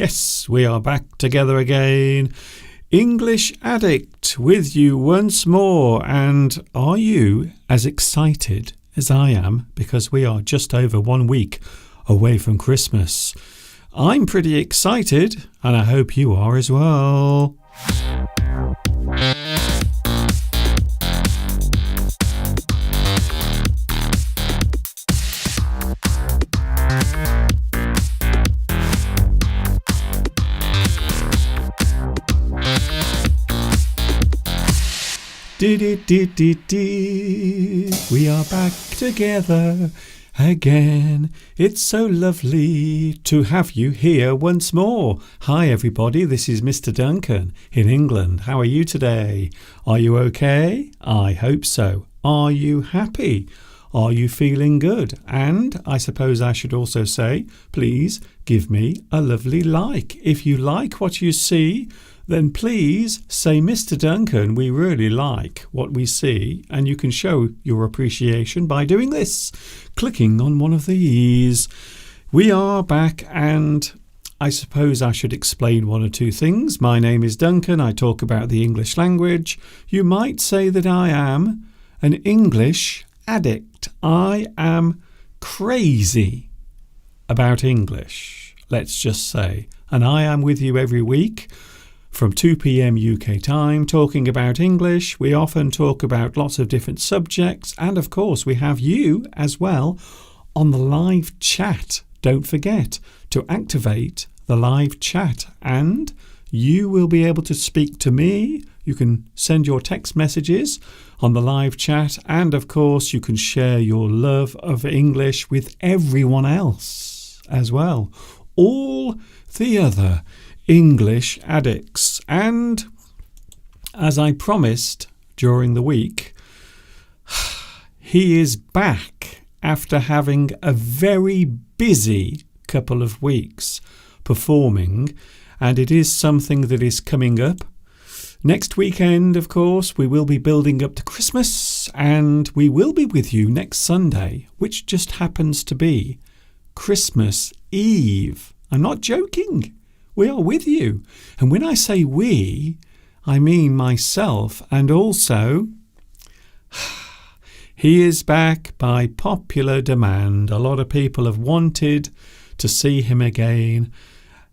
Yes, we are back together again. English Addict with you once more. And are you as excited as I am? Because we are just over 1 week away from Christmas. I'm pretty excited, and I hope you are as well. We are back together again. It's so lovely to have you here once more. Hi everybody, this is Mr. Duncan in England. How are you today? Are you okay? I hope so. Are you happy? Are you feeling good? And I suppose I should also say, please give me a lovely like. If you like what you see, then please say, Mr. Duncan, we really like what we see, and you can show your appreciation by doing this, clicking on one of these. We are back, and I suppose I should explain one or two things. My name is Duncan. I talk about the English language. You might say that I am an English addict. I am crazy about English, let's just say. And I am with you every week from 2 p.m. UK time, talking about English. We often talk about lots of different subjects. And of course, we have you as well on the live chat. Don't forget to activate the live chat, and you will be able to speak to me. You can send your text messages on the live chat. And of course, you can share your love of English with everyone else as well. All the other English addicts. And as I promised during the week, he is back after having a very busy couple of weeks performing, and it is something that is coming up. Next weekend, of course, we will be building up to Christmas, and we will be with you next Sunday, which just happens to be Christmas Eve. I'm not joking. We are with you. And when I say we, I mean myself. And also, he is back by popular demand. A lot of people have wanted to see him again.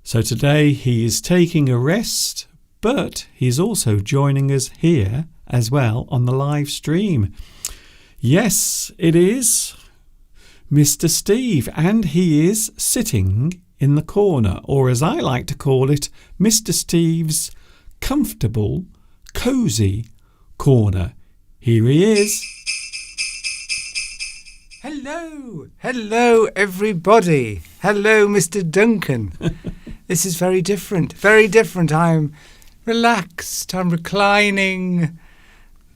So today he is taking a rest, but he's also joining us here as well on the live stream. Yes, it is Mr. Steve, and he is sitting in the corner, or as I like to call it, Mr. Steve's comfortable, cosy corner. Here he is. Hello everybody. Hello Mr. Duncan. This is very different, very different. I'm relaxed, I'm reclining,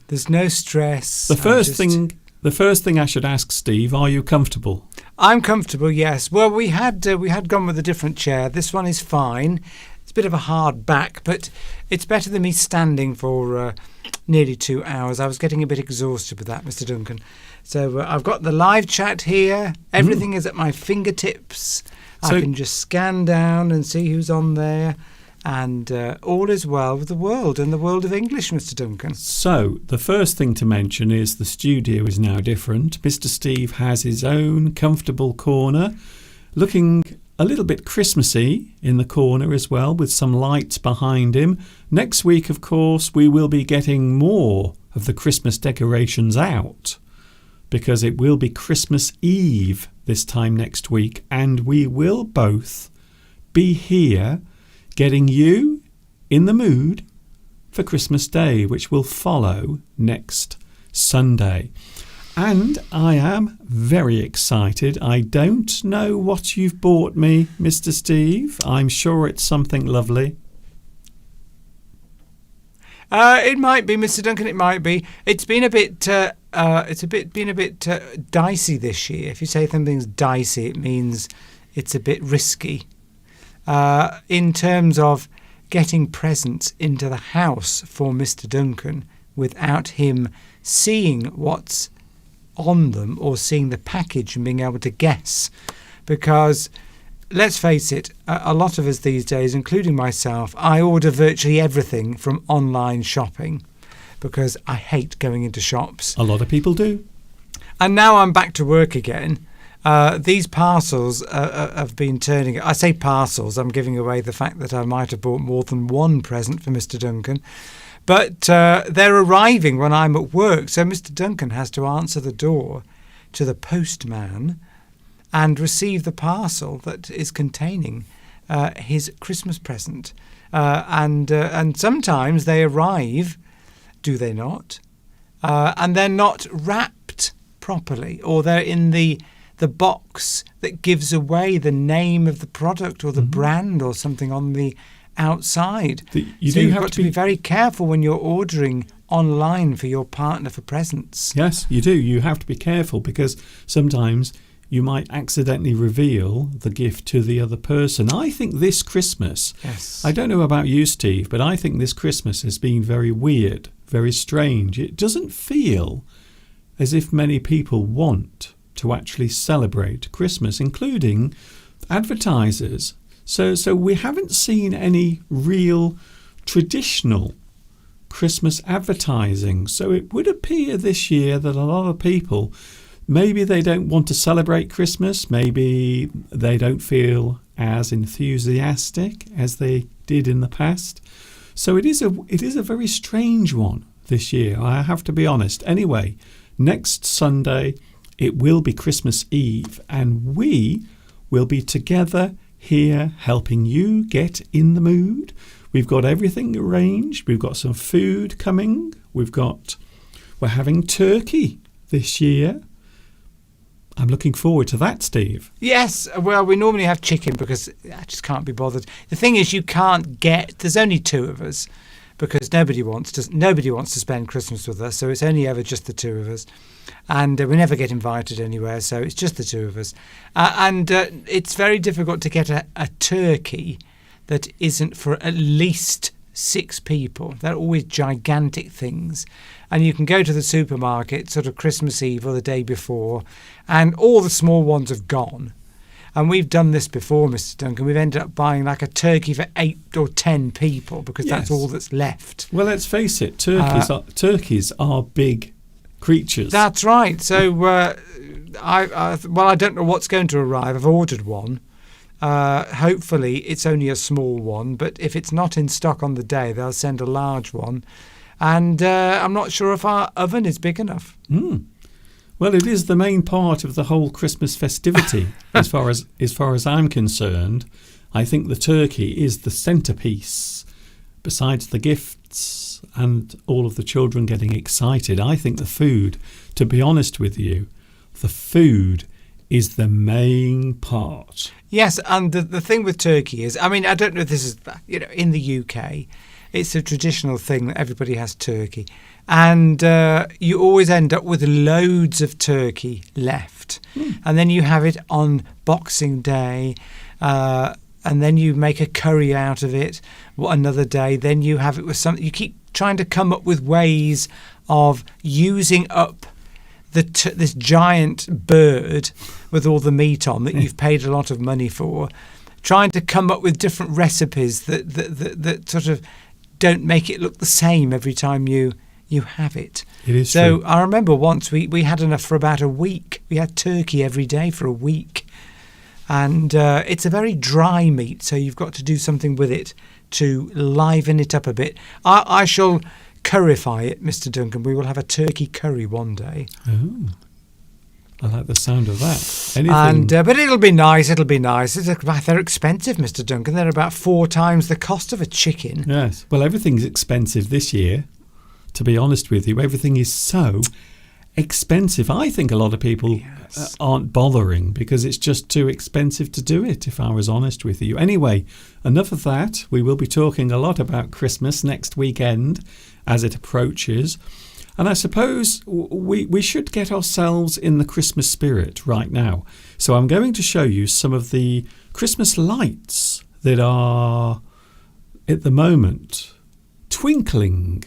there's no stress. The first thing I should ask Steve, are you comfortable? I'm comfortable, yes. Well, we had gone with a different chair. This one is fine. It's a bit of a hard back, but it's better than me standing for nearly 2 hours. I was getting a bit exhausted with that, Mr. Duncan. So I've got the live chat here. Everything is at my fingertips. So I can just scan down and see who's on there. And all is well with the world and the world of English, Mr. Duncan. So the first thing to mention is the studio is now different. Mr. Steve has his own comfortable corner, looking a little bit Christmassy in the corner as well, with some lights behind him. Next week, of course, we will be getting more of the Christmas decorations out, because it will be Christmas Eve this time next week, and we will both be here getting you in the mood for Christmas Day, which will follow next Sunday. And I am very excited. I don't know what you've bought me, Mr. Steve. I'm sure it's something lovely. It might be, Mr. Duncan. It might be. It's been a bit. Been a bit dicey this year. If you say something's dicey, it means it's a bit risky. In terms of getting presents into the house for Mr. Duncan without him seeing what's on them or seeing the package and being able to guess, because let's face it, a lot of us these days, including myself, I order virtually everything from online shopping because I hate going into shops. A lot of people do. And now I'm back to work again. These parcels have been turning. I say parcels, I'm giving away the fact that I might have bought more than one present for Mr. Duncan. But they're arriving when I'm at work. So Mr. Duncan has to answer the door to the postman and receive the parcel that is containing his Christmas present. And sometimes they arrive, do they not? And they're not wrapped properly, or they're in the box that gives away the name of the product or the brand or something on the outside. You've got to be very careful when you're ordering online for your partner for presents. Yes, you do. You have to be careful because sometimes you might accidentally reveal the gift to the other person. I think this Christmas, yes. I don't know about you, Steve, but I think this Christmas has been very weird, very strange. It doesn't feel as if many people want to actually celebrate Christmas, including advertisers. So we haven't seen any real traditional Christmas advertising. So it would appear this year that a lot of people, maybe they don't want to celebrate Christmas, maybe they don't feel as enthusiastic as they did in the past. So it is a very strange one this year, I have to be honest. Anyway, next Sunday it will be Christmas Eve, and we will be together here helping you get in the mood. We've got everything arranged. We've got some food coming. We're having turkey this year. I'm looking forward to that, Steve. Yes, well, we normally have chicken because I just can't be bothered. The thing is, there's only two of us because nobody wants to spend Christmas with us, so it's only ever just the two of us. And we never get invited anywhere, so it's just the two of us. And it's very difficult to get a turkey that isn't for at least 6 people. They're always gigantic things. And you can go to the supermarket sort of Christmas Eve or the day before, and all the small ones have gone. And we've done this before, Mr. Duncan. We've ended up buying like a turkey for 8 or 10 people because that's all that's left. Well, let's face it, turkeys are big creatures. That's right. So, I don't know what's going to arrive. I've ordered one. Hopefully, it's only a small one. But if it's not in stock on the day, they'll send a large one. And I'm not sure if our oven is big enough. Well, it is the main part of the whole Christmas festivity, as far as I'm concerned. I think the turkey is the centrepiece. Besides the gifts and all of the children getting excited, I think the food, to be honest with you, the food is the main part. Yes, and the thing with turkey is, I mean, I don't know if this is, in the UK, it's a traditional thing that everybody has turkey. And you always end up with loads of turkey left. And then you have it on Boxing Day, and then you make a curry out of it another day. Then you have it with something. You keep trying to come up with ways of using up this giant bird with all the meat on that you've paid a lot of money for, trying to come up with different recipes that sort of don't make it look the same every time you have it. It is so true. I remember once we had enough for about a week. We had turkey every day for a week. And it's a very dry meat, so you've got to do something with it to liven it up a bit. I shall curryfy it, Mr. Duncan. We will have a turkey curry one day. Oh, I like the sound of that. Anything... But it'll be nice. They're expensive, Mr. Duncan. They're about 4 times the cost of a chicken. Yes. Well, everything's expensive this year. To be honest with you, everything is so expensive. I think a lot of people aren't bothering because it's just too expensive to do it, if I was honest with you. Anyway, enough of that. We will be talking a lot about Christmas next weekend as it approaches. And I suppose we should get ourselves in the Christmas spirit right now. So I'm going to show you some of the Christmas lights that are, at the moment, twinkling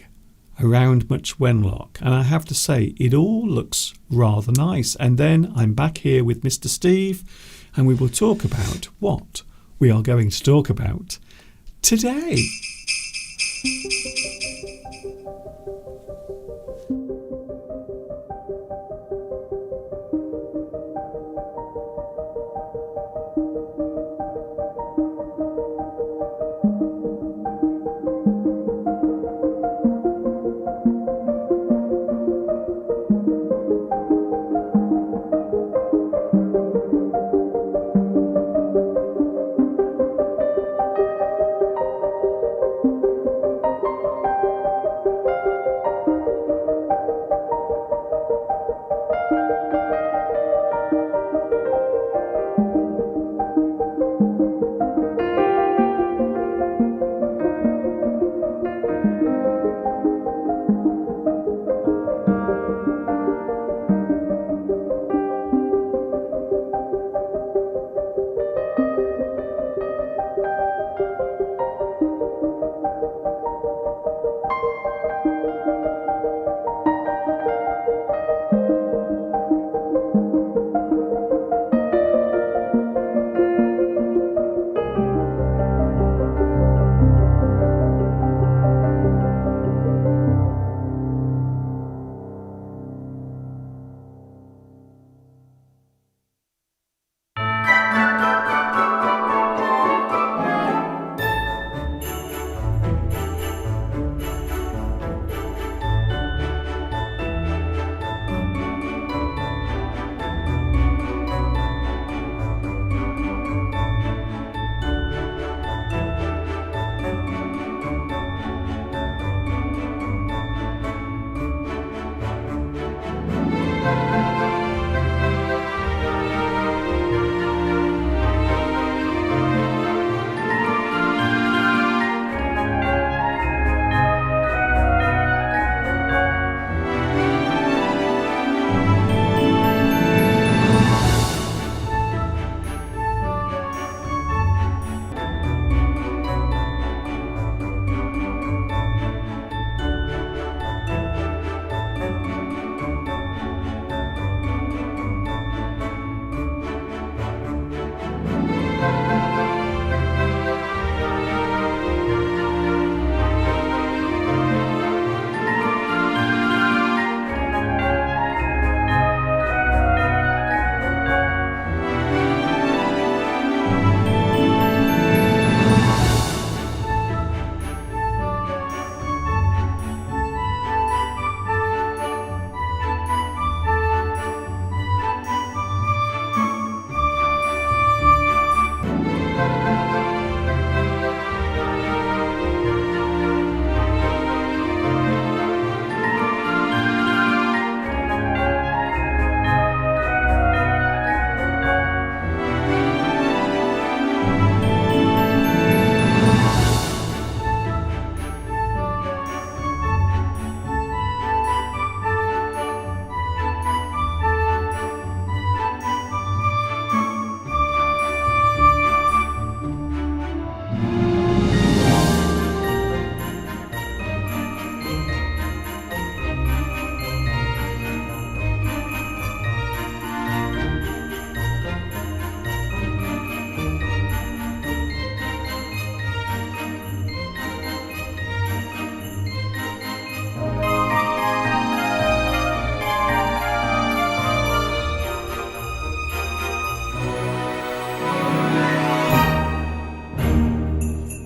around Much Wenlock, and I have to say it all looks rather nice. And then I'm back here with Mr. Steve, and we will talk about what we are going to talk about today.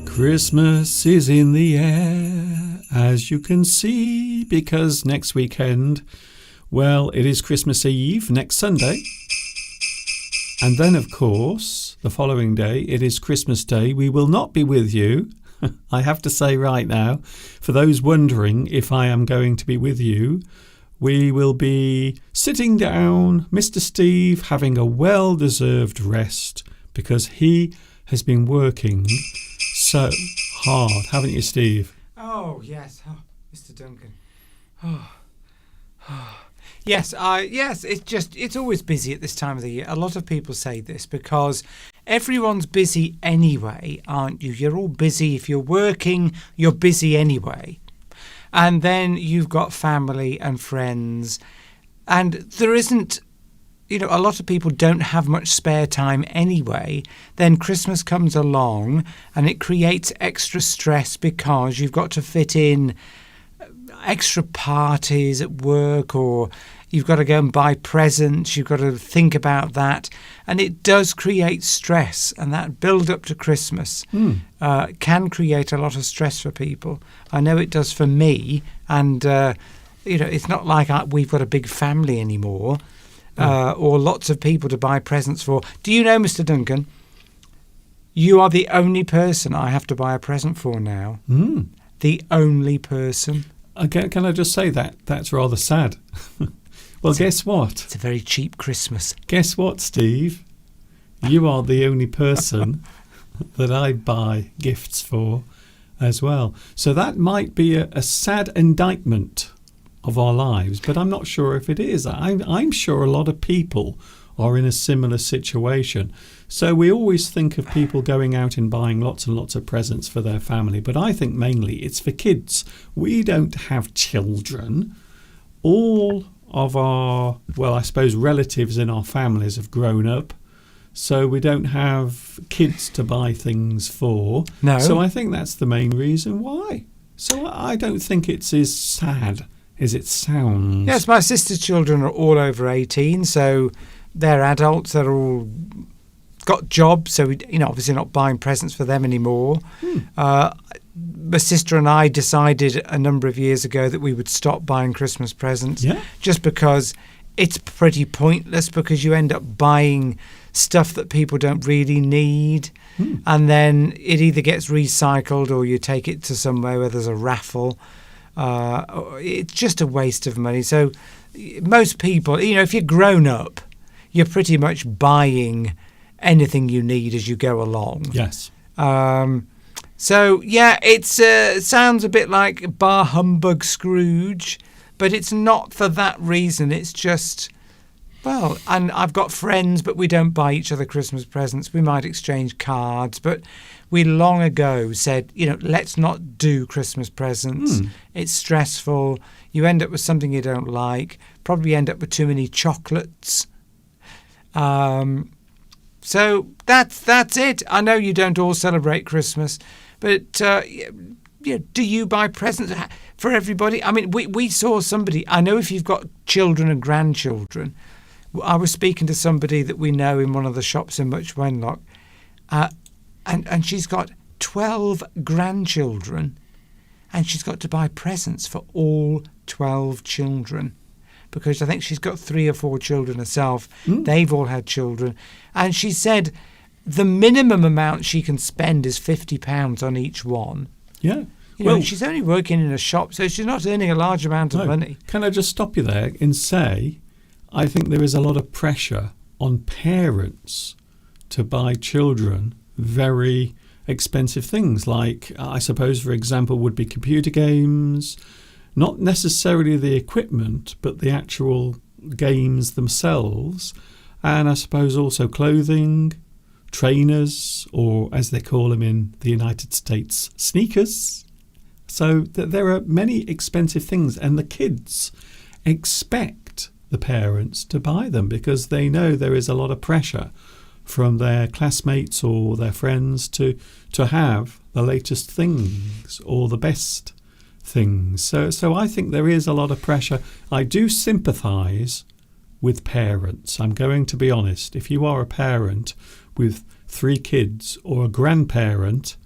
Christmas is in the air, as you can see, because next weekend, well, it is Christmas Eve, next Sunday. And then, of course, the following day, it is Christmas Day. We will not be with you. I have to say right now, for those wondering if I am going to be with you, we will be sitting down, Mr. Steve having a well-deserved rest because he has been working so hard, haven't you, Steve? Oh, yes. Oh, Mr. Duncan. Yes, it's always busy at this time of the year. A lot of people say this because everyone's busy anyway, aren't you? You're all busy. If you're working, you're busy anyway. And then you've got family and friends. And there isn't, a lot of people don't have much spare time anyway, then Christmas comes along and it creates extra stress because you've got to fit in extra parties at work, or you've got to go and buy presents, you've got to think about that, and it does create stress, and that build up to Christmas can create a lot of stress for people. I know it does for me, and it's not like we've got a big family anymore, or lots of people to buy presents for. Do you know, Mr. Duncan, you are the only person I have to buy a present for now. The only person. Can I just say that's rather sad? Well, guess what? It's a very cheap Christmas. Guess what, Steve? You are the only person that I buy gifts for as well. So that might be a sad indictment of our lives, but I'm not sure if it is. I'm sure a lot of people are in a similar situation. So we always think of people going out and buying lots and lots of presents for their family, but I think mainly it's for kids. We don't have children. All of our, well, I suppose relatives in our families have grown up, so we don't have kids to buy things for. No. So I think that's the main reason why. So I don't think it's as sad as it sounds. Yes, my sister's children are all over 18, so they're adults. They're all got jobs, so we, obviously not buying presents for them anymore. My sister and I decided a number of years ago that we would stop buying Christmas presents, just because it's pretty pointless, because you end up buying stuff that people don't really need, and then it either gets recycled or you take it to somewhere where there's a raffle. It's just a waste of money. So most people, if you're grown up, you're pretty much buying anything you need as you go along. Yes. So, yeah, it sounds a bit like Bar Humbug Scrooge, but it's not for that reason. It's just, well, and I've got friends, but we don't buy each other Christmas presents. We might exchange cards, but we long ago said, let's not do Christmas presents. It's stressful. You end up with something you don't like, probably end up with too many chocolates. So that's it. I know you don't all celebrate Christmas, but do you buy presents for everybody? I mean, we saw somebody. I know if you've got children and grandchildren. I was speaking to somebody that we know in one of the shops in Much Wenlock, and she's got 12 grandchildren, and she's got to buy presents for all 12 children. Because I think she's got 3 or 4 children herself. They've all had children. And she said the minimum amount she can spend is £50 on each one. Yeah. She's only working in a shop, so she's not earning a large amount of money. Can I just stop you there and say, I think there is a lot of pressure on parents to buy children very expensive things, like, I suppose, for example, would be computer games. Not necessarily the equipment, but the actual games themselves. And I suppose also clothing, trainers, or as they call them in the United States, sneakers. So there are many expensive things, and the kids expect the parents to buy them because they know there is a lot of pressure from their classmates or their friends to have the latest things or the best things. So I think there is a lot of pressure. I do sympathise with parents. I'm going to be honest. If you are a parent with 3 kids or a grandparent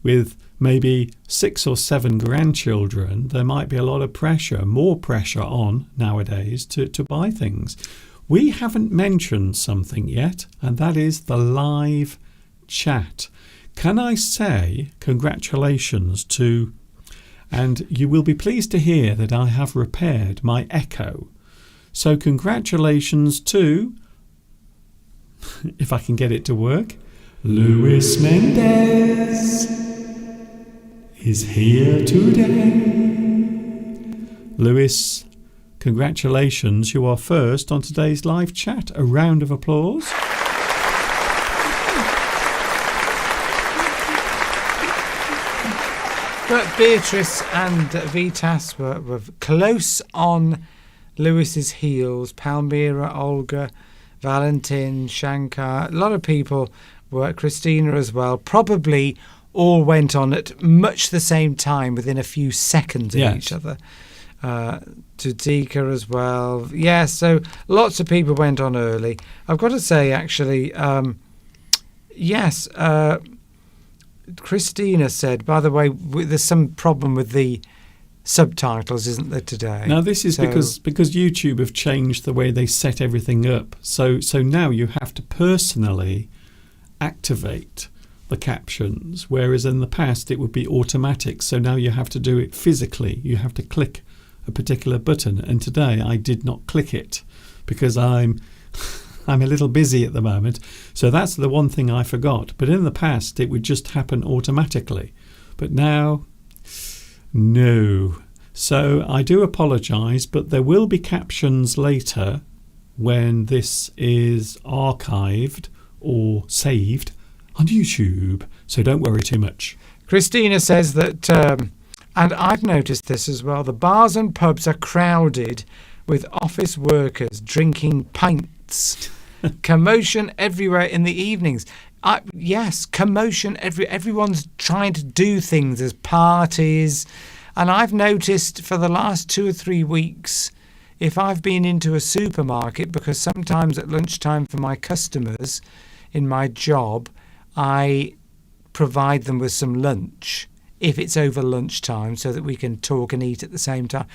with maybe 6 or 7 grandchildren, there might be a lot of pressure, more pressure on nowadays to buy things. We haven't mentioned something yet, and that is the live chat. Can I say congratulations to, and you will be pleased to hear that I have repaired my echo. So congratulations to, if I can get it to work, Luis Mendez is here today. Luis, congratulations. You are first on today's live chat. A round of applause. But Beatrice and Vitas were close on Lewis's heels. Palmyra, Olga, Valentin, Shankar, a lot of people were, Christina as well, probably all went on at much the same time within a few seconds of each other. Tudika as well. Yeah, so lots of people went on early. I've got to say, actually, yes, Christina said, by the way, there's some problem with the subtitles, isn't there, today? Now, this is because YouTube have changed the way they set everything up. So now you have to personally activate the captions, whereas in the past it would be automatic. So now you have to do it physically. You have to click a particular button, and today I did not click it because I'm a little busy at the moment. So that's the one thing I forgot. But in the past it would just happen automatically. But now, no. So I do apologise, but there will be captions later when this is archived or saved on YouTube. So don't worry too much. Christina says that, and I've noticed this as well, the bars and pubs are crowded with office workers drinking pints. Commotion everywhere in the evenings. Yes, commotion everyone's trying to do things. There's parties. And I've noticed for the last 2 or 3 weeks, if I've been into a supermarket, because sometimes at lunchtime for my customers in my job, I provide them with some lunch if it's over lunchtime so that we can talk and eat at the same time.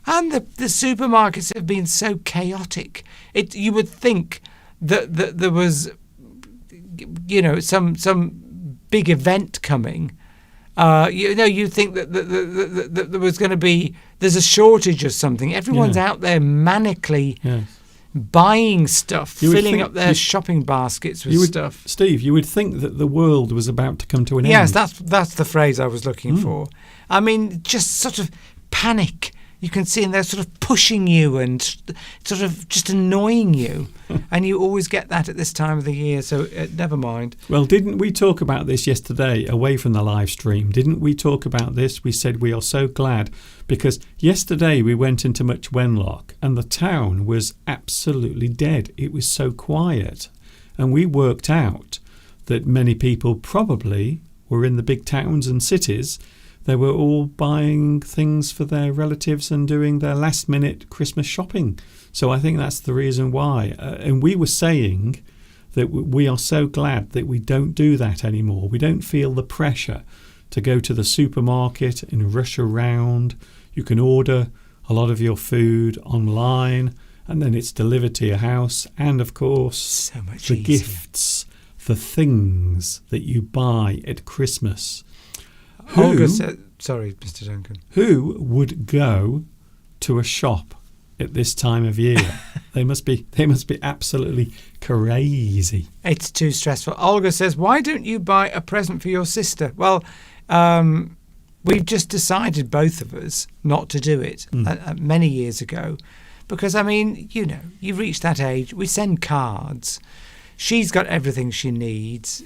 And the supermarkets have been so chaotic. You would think that there was, some big event coming. You think that there was going to be, there's a shortage of something. Everyone's out there manically buying stuff, filling up their shopping baskets with stuff. Steve, you would think that the world was about to come to an end. Yes, that's the phrase I was looking for. I mean, just sort of panic. You can see, and they're sort of pushing you and sort of just annoying you. And you always get that at this time of the year, so never mind. Well, didn't we talk about this yesterday away from the live stream? Didn't we talk about this? We said we are so glad because yesterday we went into Much Wenlock and the town was absolutely dead. It was so quiet. And we worked out that many people probably were in the big towns and cities. They were all buying things for their relatives and doing their last-minute Christmas shopping. So I think that's the reason why. And we were saying that we are so glad that we don't do that anymore. We don't feel the pressure to go to the supermarket and rush around. You can order a lot of your food online and then it's delivered to your house. And, of course, so much the easier. Gifts, the things that you buy at Christmas. Olga said, sorry, Mr. Duncan. Who would go to a shop at this time of year? They must be absolutely crazy. It's too stressful. Olga says, why don't you buy a present for your sister? Well, we've just decided, both of us, not to do it many years ago. Because, I mean, you reach that age, we send cards. She's got everything she needs.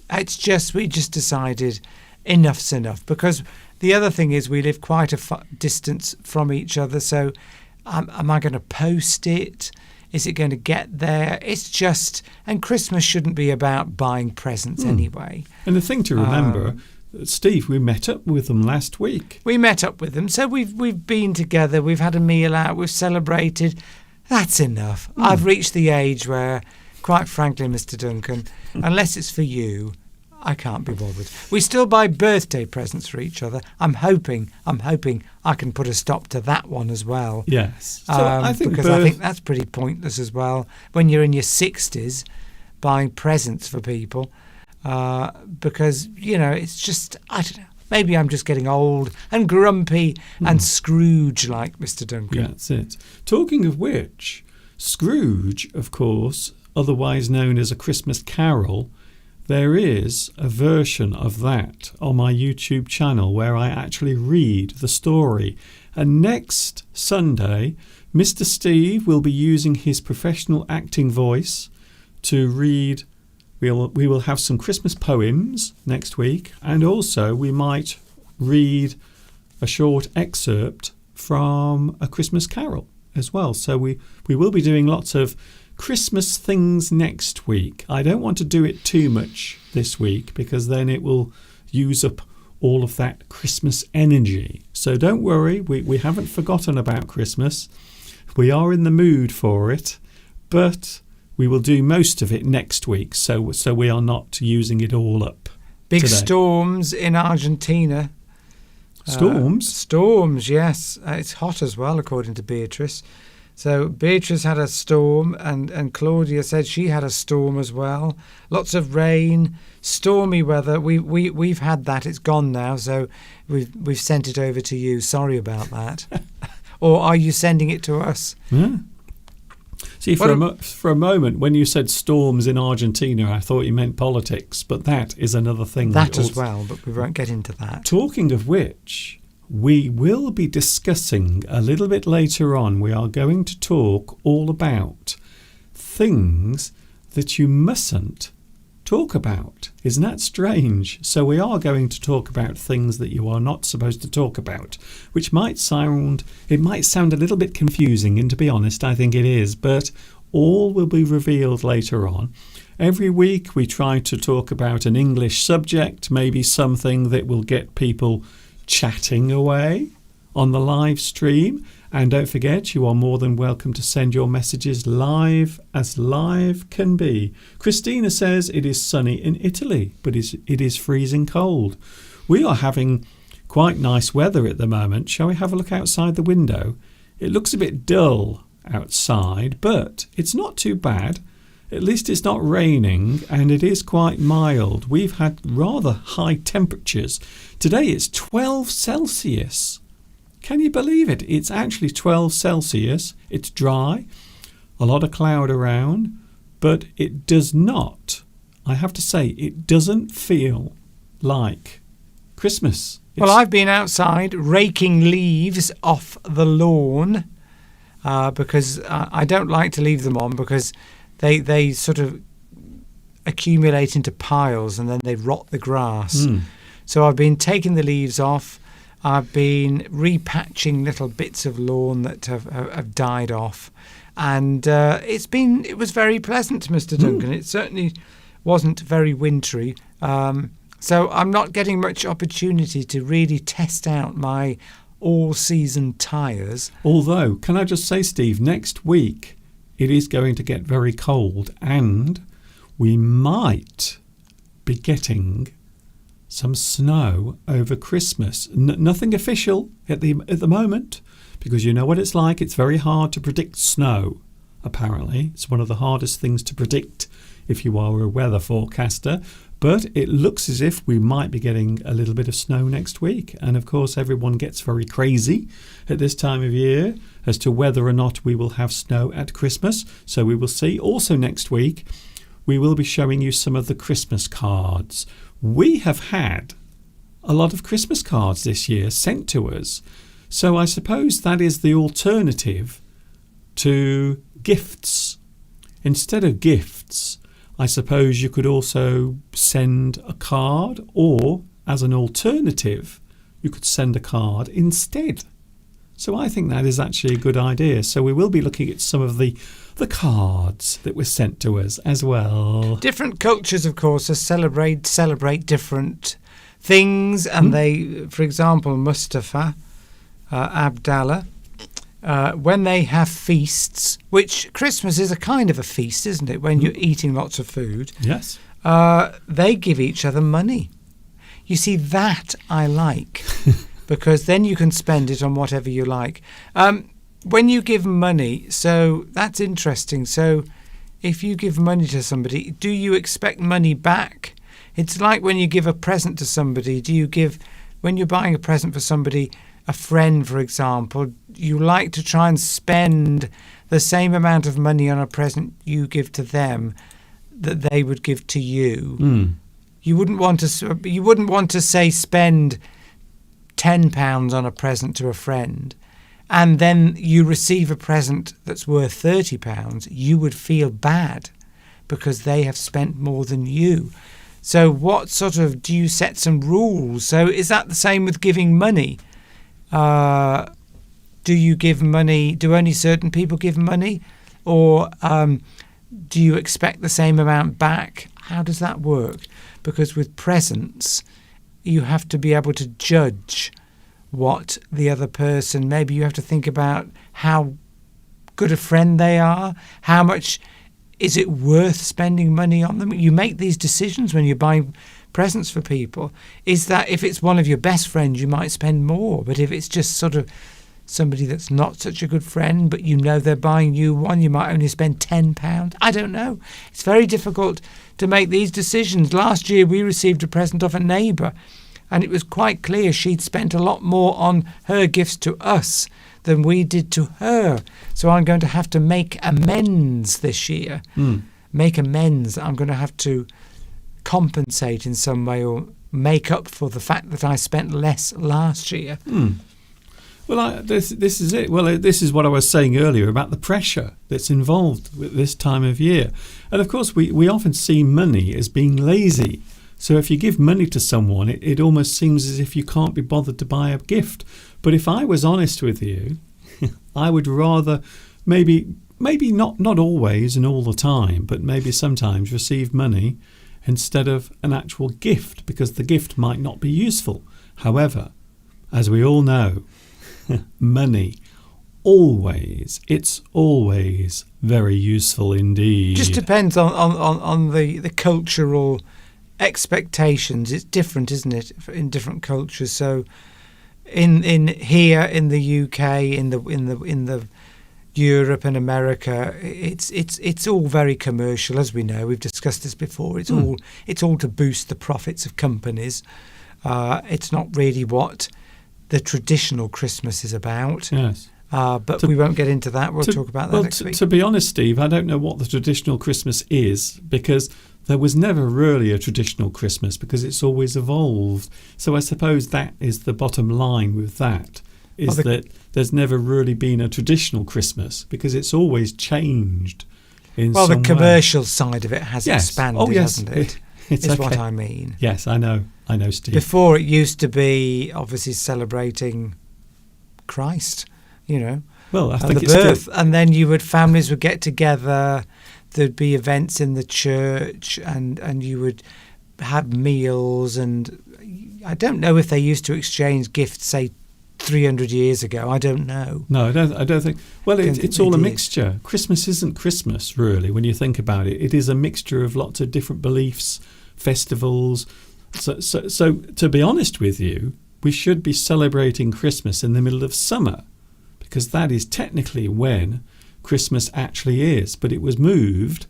We just decided enough's enough, because the other thing is we live quite a distance from each other, so am I going to post it? Is it going to get there? It's just, and Christmas shouldn't be about buying presents anyway. And the thing to remember, Steve, we met up with them last week. We met up with them, so we've been together, we've had a meal out, we've celebrated. That's enough. I've reached the age where, quite frankly, Mr. Duncan, unless it's for you, I can't be bothered. We still buy birthday presents for each other. I'm hoping I can put a stop to that one as well. Yes. So I think that's pretty pointless as well when you're in your 60s buying presents for people because, it's just, I don't know. Maybe I'm just getting old and grumpy and Scrooge-like, Mr. Duncan. Yeah, that's it. Talking of which, Scrooge, of course, otherwise known as A Christmas Carol, there is a version of that on my YouTube channel where I actually read the story. And next Sunday, Mr. Steve will be using his professional acting voice to read. We will have some Christmas poems next week, and also we might read a short excerpt from A Christmas Carol as well. So we will be doing lots of Christmas things next week. I don't want to do it too much this week because then it will use up all of that Christmas energy. So don't worry, we haven't forgotten about Christmas. We are in the mood for it, but we will do most of it next week, so we are not using it all up. Big today. storms in Argentina. Storms? Storms, yes. It's hot as well, according to Beatrice. So Beatrice had a storm, and Claudia said she had a storm as well. Lots of rain, stormy weather. We've had that. It's gone now, so we've sent it over to you. Sorry about that. Or are you sending it to us? Yeah. See, for a moment, when you said storms in Argentina, I thought you meant politics, but that is another thing. That as well, but we won't get into that. Talking of which, we will be discussing a little bit later on. We are going to talk all about things that you mustn't talk about. Isn't that strange? So we are going to talk about things that you are not supposed to talk about, which might sound a little bit confusing, and to be honest, I think it is, but all will be revealed later on. Every week we try to talk about an English subject, maybe something that will get people chatting away on the live stream. And don't forget, you are more than welcome to send your messages live as live can be. Christina says it is sunny in Italy, but it is freezing cold. We are having quite nice weather at the moment. Shall we have a look outside the window? It looks a bit dull outside, but it's not too bad. At least it's not raining, and it is quite mild. We've had rather high temperatures. Today it's 12 Celsius. Can you believe it? It's actually 12 Celsius. It's dry, a lot of cloud around, but it does not, I have to say, it doesn't feel like Christmas. Well, I've been outside raking leaves off the lawn because I don't like to leave them on because they sort of accumulate into piles and then they rot the grass. So I've been taking the leaves off. I've been repatching little bits of lawn that have died off, and it was very pleasant, Mr. Duncan. It certainly wasn't very wintry, so I'm not getting much opportunity to really test out my all-season tyres. Although, can I just say, Steve, next week it is going to get very cold, and we might be getting some snow over Christmas. Nothing official at the moment, because you know what it's like. It's very hard to predict snow, apparently. It's one of the hardest things to predict if you are a weather forecaster. But it looks as if we might be getting a little bit of snow next week. And of course, everyone gets very crazy at this time of year as to whether or not we will have snow at Christmas. So we will see. Also next week, we will be showing you some of the Christmas cards. We have had a lot of Christmas cards this year sent to us. So I suppose that is the alternative to gifts. Instead of gifts, I suppose you could also send a card, or as an alternative, you could send a card instead. So I think that is actually a good idea. So we will be looking at some of the cards that were sent to us as well. Different cultures, of course, celebrate different things, and they, for example, Mustafa, Abdallah, when they have feasts, which Christmas is a kind of a feast, isn't it, when you're eating lots of food? Yes. They give each other money. You see, that I like, because then you can spend it on whatever you like. When you give money, so that's interesting. So if you give money to somebody, do you expect money back? It's like when you give a present to somebody. When you're buying a present for somebody, a friend, for example, you like to try and spend the same amount of money on a present you give to them that they would give to you. You wouldn't want to say spend £10 on a present to a friend, and then you receive a present that's worth £30. You would feel bad because they have spent more than you. So do you set some rules? So is that the same with giving money? Do you give money? Do only certain people give money? Or do you expect the same amount back? How does that work? Because with presents, you have to be able to judge what the other person, maybe you have to think about how good a friend they are, how much is it worth spending money on them. You make these decisions when you're buying presents for people. Is that if it's one of your best friends, you might spend more, but if it's just sort of somebody that's not such a good friend, but you know they're buying you one, you might only spend £10. I don't know. It's very difficult to make these decisions. Last year we received a present off a neighbour, and it was quite clear she'd spent a lot more on her gifts to us than we did to her. So I'm going to have to make amends this year. Make amends. I'm going to have to compensate in some way or make up for the fact that I spent less last year. Well, this is it. Well, this is what I was saying earlier about the pressure that's involved with this time of year. And of course, we often see money as being lazy. So if you give money to someone, it almost seems as if you can't be bothered to buy a gift. But if I was honest with you, I would rather maybe not always and all the time, but maybe sometimes receive money instead of an actual gift, because the gift might not be useful. However, as we all know, money it's always very useful indeed. Just depends on the cultural expectations. It's different, isn't it, in different cultures? So in here in the UK, in the Europe and America, it's all very commercial, as we know. We've discussed this before. It's all to boost the profits of companies. It's not really what the traditional Christmas is about. Yes. But we won't get into that. We'll talk about that next week. To be honest, Steve, I don't know what the traditional Christmas is, because there was never really a traditional Christmas, because it's always evolved. So I suppose that is the bottom line with that, is that there's never really been a traditional Christmas, because it's always changed in some way. Well, the commercial side of it has expanded, hasn't it? It's okay. What I mean. Yes, I know, Steve. Before it used to be obviously celebrating Christ, Well, I think the it's birth, still... and then families would get together. There'd be events in the church, and you would have meals. And I don't know if they used to exchange gifts, say 300 years ago. I don't know. No, I don't think. Well, it's all a did. mixture. Christmas isn't Christmas, really, when you think about it. It is a mixture of lots of different beliefs, festivals. So to be honest with you, we should be celebrating Christmas in the middle of summer, because that is technically when Christmas actually is. But it was moved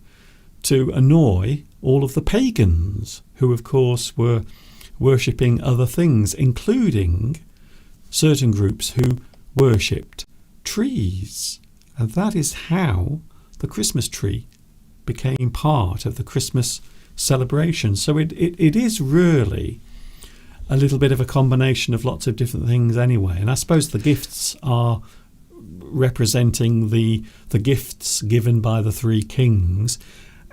to annoy all of the pagans, who, of course, were worshipping other things, including certain groups who worshipped trees. And that is how the Christmas tree became part of the Christmas celebration. So it is really a little bit of a combination of lots of different things anyway. And I suppose the gifts are representing the gifts given by the three kings,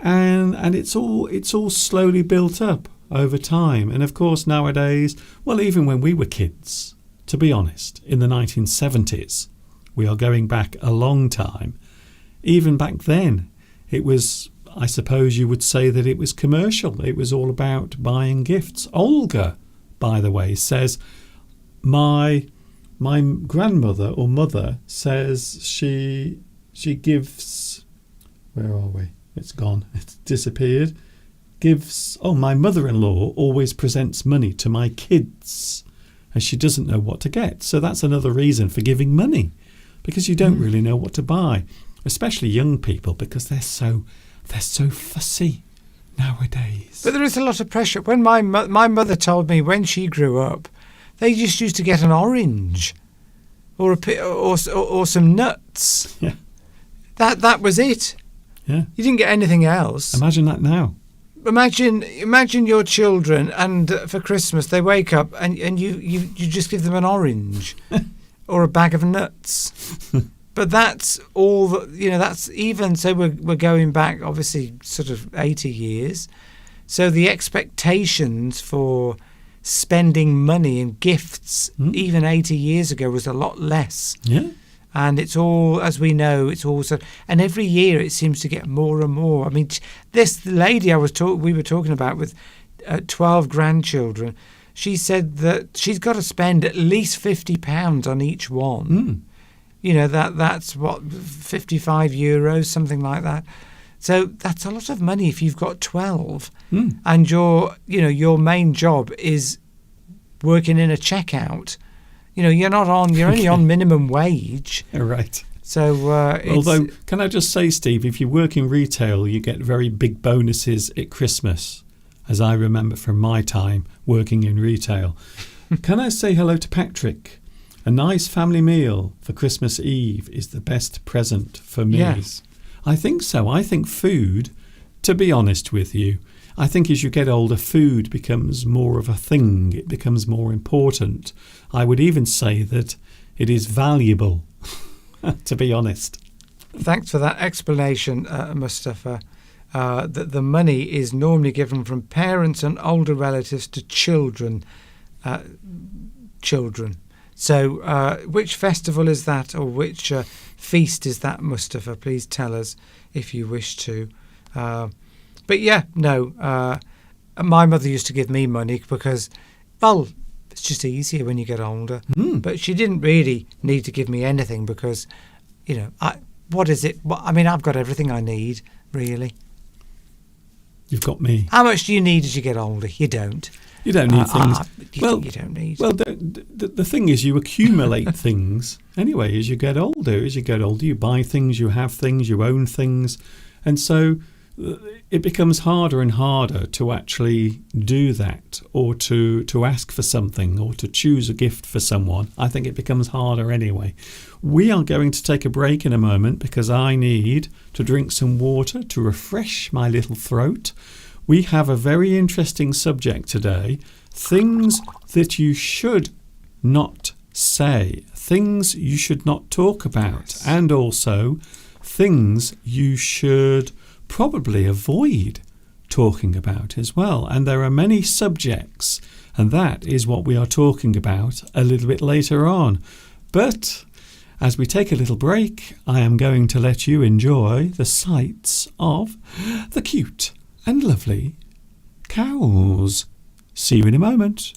and it's all slowly built up over time. And of course nowadays, well, even when we were kids, to be honest, in the 1970s, we are going back a long time, even back then it was, I suppose you would say that it was commercial. It was all about buying gifts. Olga, by the way, says my grandmother or mother says she gives, where are we? It's gone. It's disappeared. My mother-in-law always presents money to my kids, and she doesn't know what to get. So that's another reason for giving money, because you don't really know what to buy, especially young people, because they're so fussy nowadays. But there is a lot of pressure. When my mother told me when she grew up, they just used to get an orange or some nuts. Yeah. That was it. Yeah. You didn't get anything else. Imagine that now. Imagine your children, and for Christmas they wake up and you just give them an orange or a bag of nuts. But that's all. That's even. So we're going back, obviously, sort of 80 years. So the expectations for spending money in gifts, even 80 years ago, was a lot less. Yeah. And it's all, as we know, it's also, and every year it seems to get more and more. I mean, this lady we were talking about with 12 grandchildren, she said that she's got to spend at least £50 on each one. That's what, €55, something like that. So that's a lot of money if you've got 12, and your main job is working in a checkout. You're only on minimum wage. Right. So, although, can I just say, Steve, if you work in retail, you get very big bonuses at Christmas, as I remember from my time working in retail. Can I say hello to Patrick? A nice family meal for Christmas Eve is the best present for me. Yes. I think so. I think food, to be honest with you, I think as you get older, food becomes more of a thing. It becomes more important. I would even say that it is valuable, to be honest. Thanks for that explanation, Mustafa. That the money is normally given from parents and older relatives to children. So which festival is that, or which feast is that, Mustafa? Please tell us if you wish to. But yeah, no, my mother used to give me money because, well, it's just easier when you get older. But she didn't really need to give me anything because, what is it? I've got everything I need, really. You've got me. How much do you need as you get older? You don't. You don't need things. You don't need. Well, the thing is, you accumulate things anyway as you get older. As you get older, you buy things, you have things, you own things, and so it becomes harder and harder to actually do that, or to ask for something, or to choose a gift for someone. I think it becomes harder anyway. We are going to take a break in a moment because I need to drink some water to refresh my little throat. We have a very interesting subject today, things that you should not say, things you should not talk about, and also things you should probably avoid talking about as well. And there are many subjects, and that is what we are talking about a little bit later on. But as we take a little break, I am going to let you enjoy the sights of the cute and lovely cows. See you in a moment.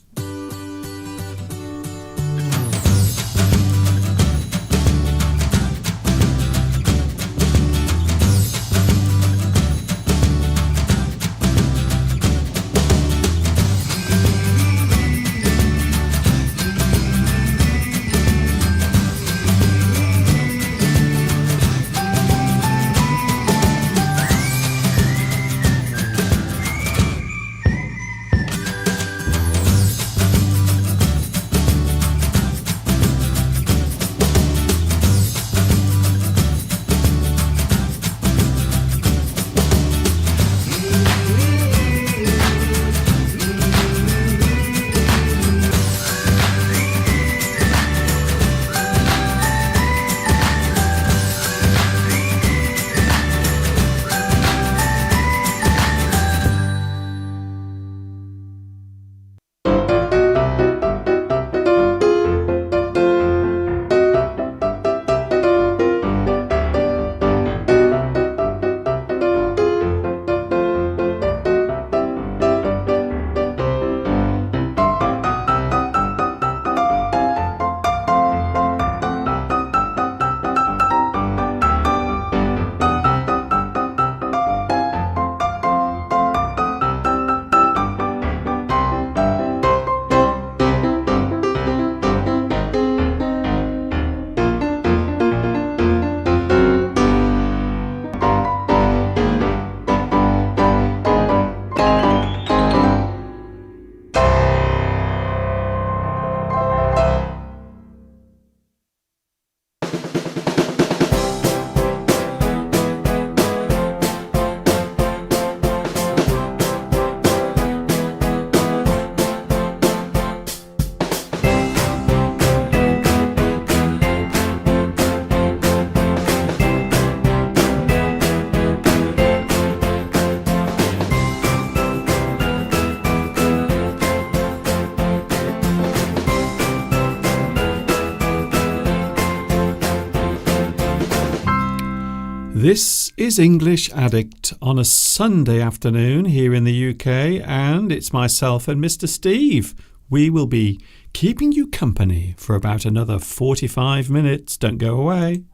This is English Addict on a Sunday afternoon here in the UK, and it's myself and Mr. Steve. We will be keeping you company for about another 45 minutes. Don't go away.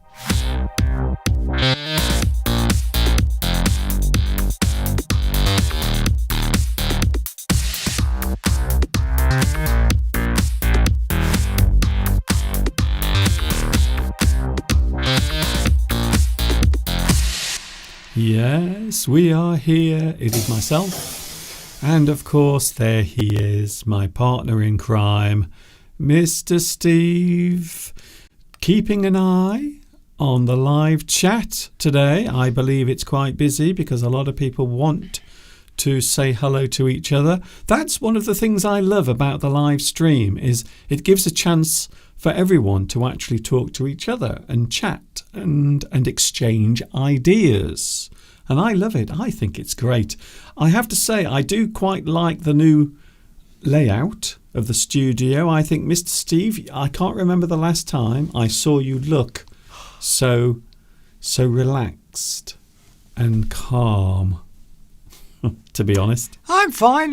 Yes, we are here. It is myself. And of course, there he is, my partner in crime, Mr. Steve, keeping an eye on the live chat today. I believe it's quite busy because a lot of people want to say hello to each other. That's one of the things I love about the live stream, is it gives a chance for everyone to actually talk to each other and chat and exchange ideas. And I love it. I think it's great. I have to say, I do quite like the new layout of the studio. I think, Mr. Steve, I can't remember the last time I saw you look so relaxed and calm, to be honest. I'm fine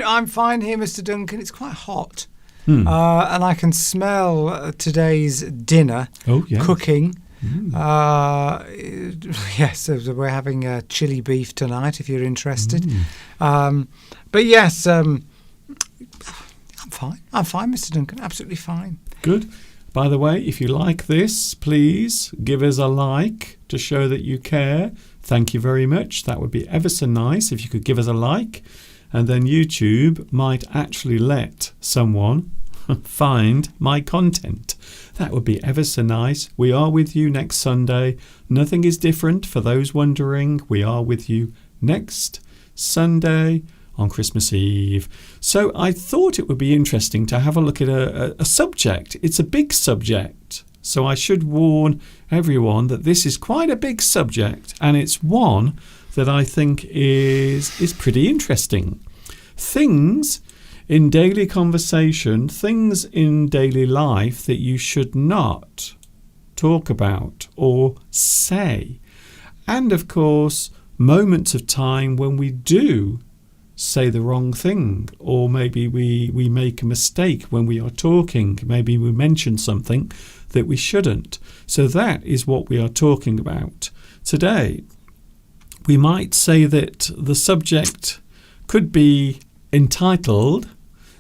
here, Mr. Duncan. It's quite hot. And I can smell today's dinner cooking. Yes, we're having chili beef tonight, if you're interested. But yes, I'm fine, Mr. Duncan, absolutely fine. Good. By the way, if you like this, please give us a like to show that you care. Thank you very much. That would be ever so nice if you could give us a like. And then YouTube might actually let someone find my content. That would be ever so nice. We are with you next Sunday. Nothing is different for those wondering. We are with you next Sunday on Christmas Eve. So I thought it would be interesting to have a look at a subject. It's a big subject. So I should warn everyone that this is quite a big subject, and it's one that I think is pretty interesting. Things in daily conversation, things in daily life that you should not talk about or say. And of course, moments of time when we do say the wrong thing, or maybe we make a mistake when we are talking. Maybe we mention something that we shouldn't. So that is what we are talking about today. We might say that the subject could be entitled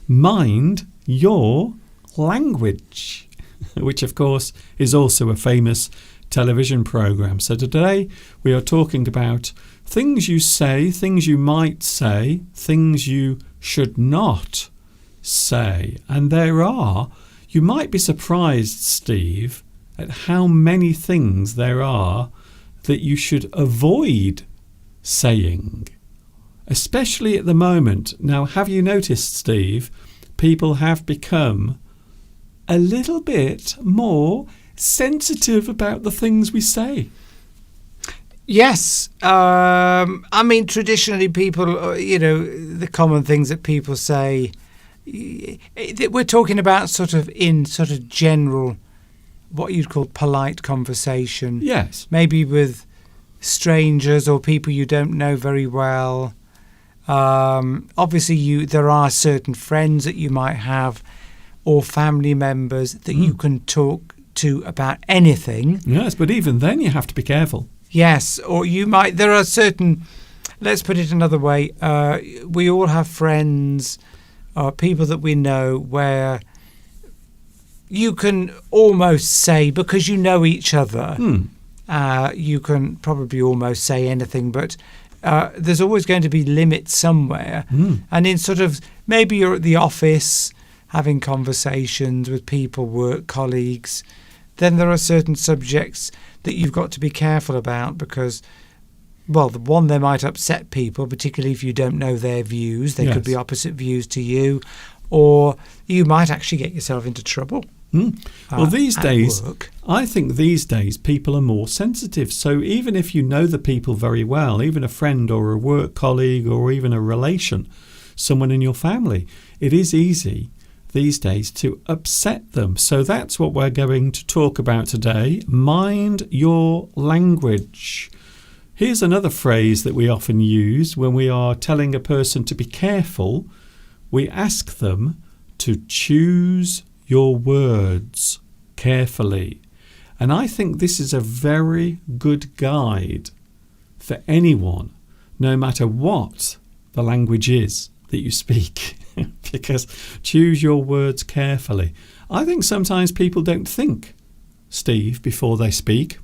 Mind Your Language, which of course is also a famous television program. So today we are talking about things you say, things you might say, things you should not say. And you might be surprised, Steve, at how many things there are that you should avoid saying, especially at the moment. Now, have you noticed, Steve, people have become a little bit more sensitive about the things we say? Yes. I mean, traditionally people, the common things that people say, we're talking about sort of general, what you'd call polite conversation. Yes. Maybe with strangers or people you don't know very well. Obviously, there are certain friends that you might have, or family members that you can talk to about anything. Yes, but even then you have to be careful. Yes, or there are certain, let's put it another way, we all have friends or people that we know where you can almost say, because you know each other, you can probably almost say anything, but there's always going to be limits somewhere. And in sort of, maybe you're at the office having conversations with people, work colleagues, then there are certain subjects that you've got to be careful about because, well, they might upset people, particularly if you don't know their views. They could be opposite views to you, or you might actually get yourself into trouble. Well, these days, work. I think these days people are more sensitive. So even if you know the people very well, even a friend or a work colleague or even a relation, someone in your family, it is easy these days to upset them. So that's what we're going to talk about today. Mind your language. Here's another phrase that we often use when we are telling a person to be careful. We ask them to choose your words carefully. And I think this is a very good guide for anyone, no matter what the language is that you speak, because choose your words carefully. I think sometimes people don't think, Steve, before they speak.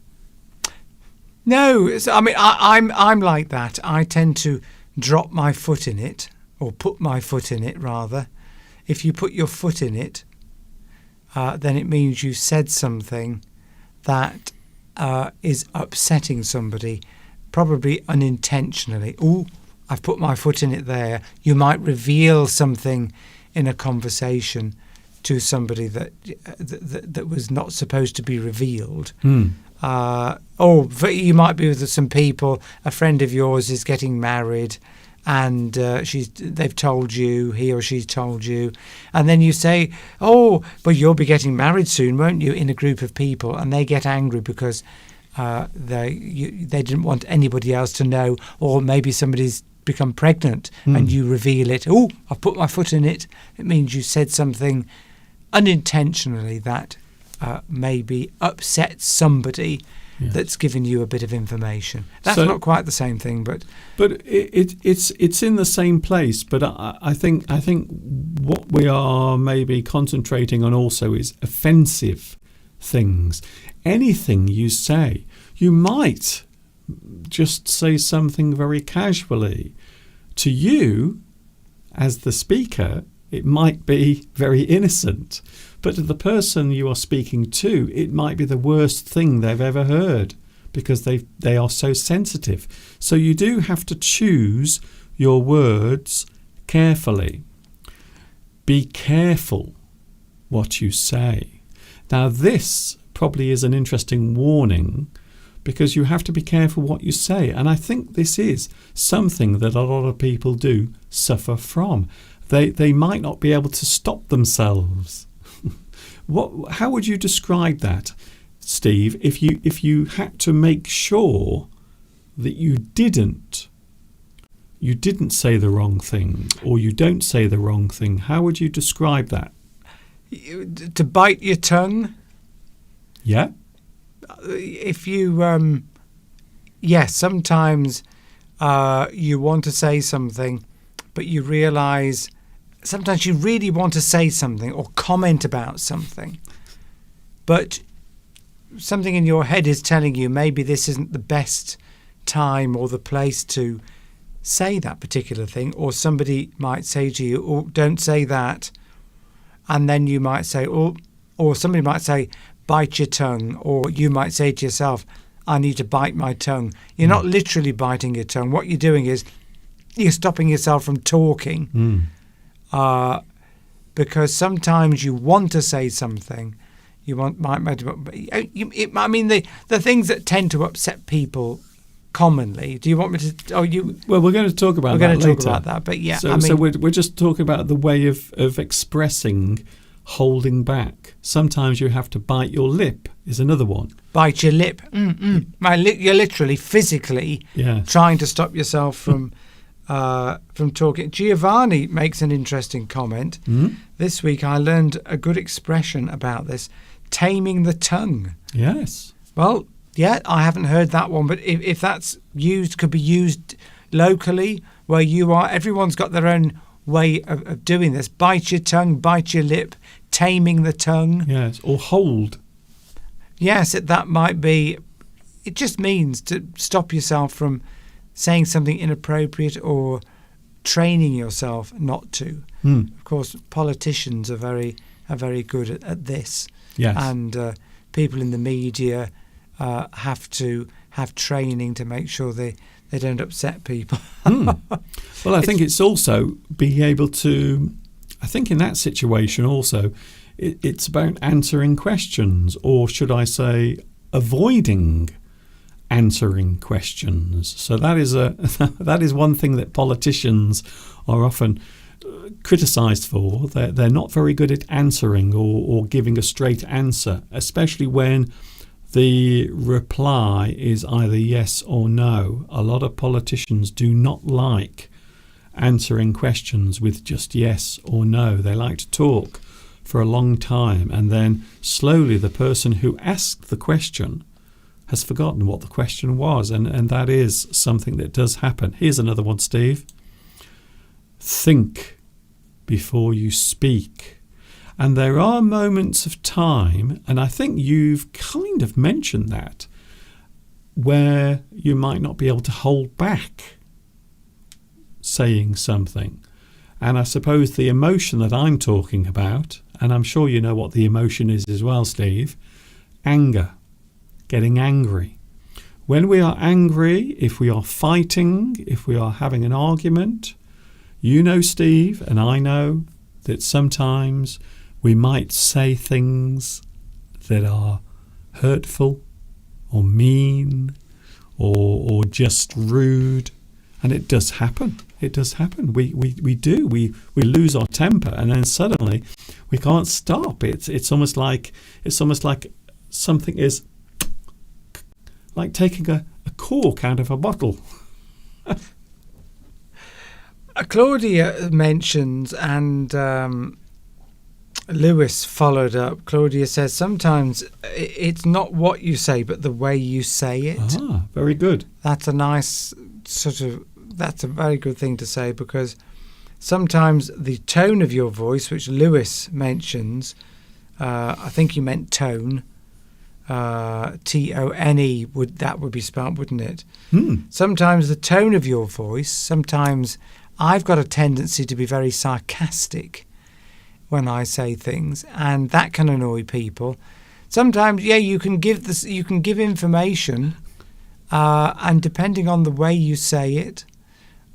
No, I mean, I'm like that. I tend to drop my foot in it, or put my foot in it, rather. If you put your foot in it, then it means you said something that is upsetting somebody, probably unintentionally. Oh, I've put my foot in it there. You might reveal something in a conversation to somebody that was not supposed to be revealed. You might be with some people. A friend of yours is getting married, and they've told you, he or she's told you, and then you say, "Oh, but you'll be getting married soon, won't you?" in a group of people, and they get angry because they didn't want anybody else to know, or maybe somebody's become pregnant and you reveal it. Oh, I've put my foot in it. It means you said something unintentionally that maybe upsets somebody. Yes. That's given you a bit of information. That's not quite the same thing, but it's in the same place. But I think what we are maybe concentrating on also is offensive things. Anything you say, you might just say something very casually. To you, as the speaker, it might be very innocent. But to the person you are speaking to, it might be the worst thing they've ever heard, because they are so sensitive. So you do have to choose your words carefully. Be careful what you say. Now, this probably is an interesting warning, because you have to be careful what you say. And I think this is something that a lot of people do suffer from. They might not be able to stop themselves. How would you describe that, Steve, if you had to make sure that you didn't say the wrong thing, or you don't say the wrong thing? How would you describe that? To bite your tongue? Yeah. If you, yes, sometimes you want to say something, but you realise sometimes you really want to say something or comment about something, but something in your head is telling you maybe this isn't the best time or the place to say that particular thing, or somebody might say to you, "Oh, don't say that," and then you might say, "Oh," or somebody might say, "Bite your tongue," or you might say to yourself, "I need to bite my tongue." You're not literally biting your tongue. What you're doing is you're stopping yourself from talking. Because sometimes you want to say something, I mean, the things that tend to upset people commonly. Do you want me to? Well, we're going to talk about that later. We're going to talk about that, but yeah. So we're just talking about the way of expressing, holding back. Sometimes you have to bite your lip. Is another one. Bite your lip. You're literally physically trying to stop yourself from talking. Giovanni makes an interesting comment. This week I learned a good expression about this: taming the tongue. Yes. Well, yeah, I haven't heard that one, but if that's could be used locally where you are. Everyone's got their own way of doing this. Bite your tongue, bite your lip, taming the tongue. Yes, or hold. Yes, that might be. It just means to stop yourself from saying something inappropriate or training yourself not to. Of course, politicians are very good at this. Yes. And people in the media have to have training to make sure they don't upset people. Well, I think it's also being able to, I think in that situation also, it's about answering questions, or should I say avoiding answering questions. So that is one thing that politicians are often criticised for. They're not very good at answering or giving a straight answer, especially when the reply is either yes or no. A lot of politicians do not like answering questions with just yes or no. They like to talk for a long time, and then slowly the person who asked the question has forgotten what the question was, and that is something that does happen. Here's another one, Steve. Think before you speak. And there are moments of time, and I think you've kind of mentioned that, where you might not be able to hold back saying something. And I suppose the emotion that I'm talking about, and I'm sure you know what the emotion is as well, Steve, anger, getting angry. When we are angry, if we are fighting, if we are having an argument, you know, Steve, and I know that sometimes we might say things that are hurtful or mean or just rude. And it does happen. It does happen. We lose our temper, and then suddenly we can't stop. It's almost like something is like taking a cork out of a bottle. Claudia mentions, and Lewis followed up. Claudia says sometimes it's not what you say, but the way you say it. Ah, very good. That's a nice that's a very good thing to say, because sometimes the tone of your voice, which Lewis mentions, I think you meant tone, Tone, would be spelled, wouldn't it? Sometimes the tone of your voice, sometimes I've got a tendency to be very sarcastic when I say things, and that can annoy people. Sometimes, you can give information, and depending on the way you say it,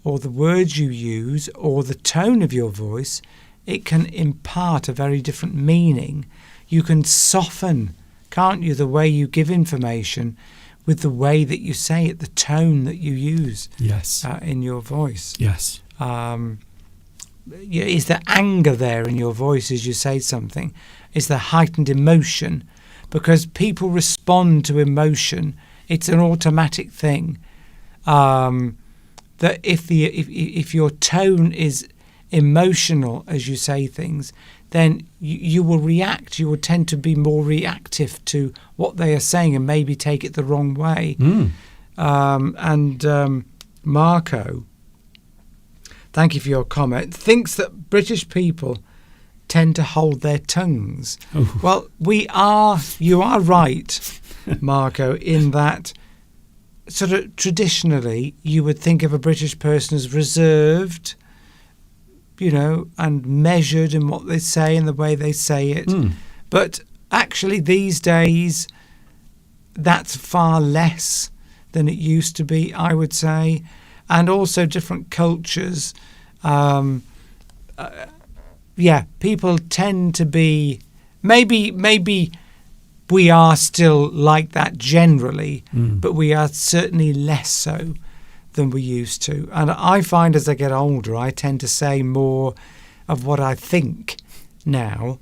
or the words you use, or the tone of your voice, it can impart a very different meaning. You can soften, can't you, the way you give information with the way that you say it, the tone that you use. Yes. In your voice. Yes. Is there anger there in your voice as you say something? Is there heightened emotion? Because people respond to emotion. It's an automatic thing. That if your tone is emotional as you say things, then you will react. You will tend to be more reactive to what they are saying and maybe take it the wrong way. Marco, thank you for your comment, thinks that British people tend to hold their tongues. Oh. Well, you are right, Marco, in that sort of traditionally you would think of a British person as reserved, and measured in what they say and the way they say it. But actually these days that's far less than it used to be, I would say. And also different cultures, people tend to be, maybe we are still like that generally, but we are certainly less so than we used to. And I find as I get older, I tend to say more of what I think now,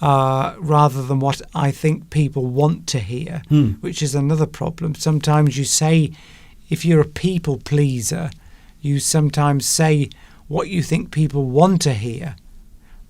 rather than what I think people want to hear, which is another problem. Sometimes you say, if you're a people pleaser, you sometimes say what you think people want to hear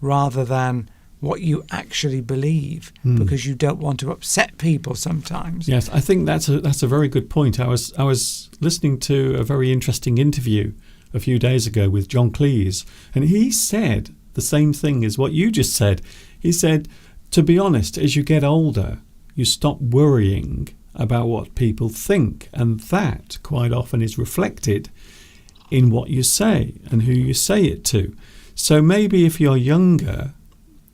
rather than what you actually believe, because you don't want to upset people sometimes. Yes, I think that's a very good point. I was listening to a very interesting interview a few days ago with John Cleese, and he said the same thing as what you just said. He said, to be honest, as you get older, you stop worrying about what people think, and that quite often is reflected in what you say and who you say it to. So maybe if you're younger,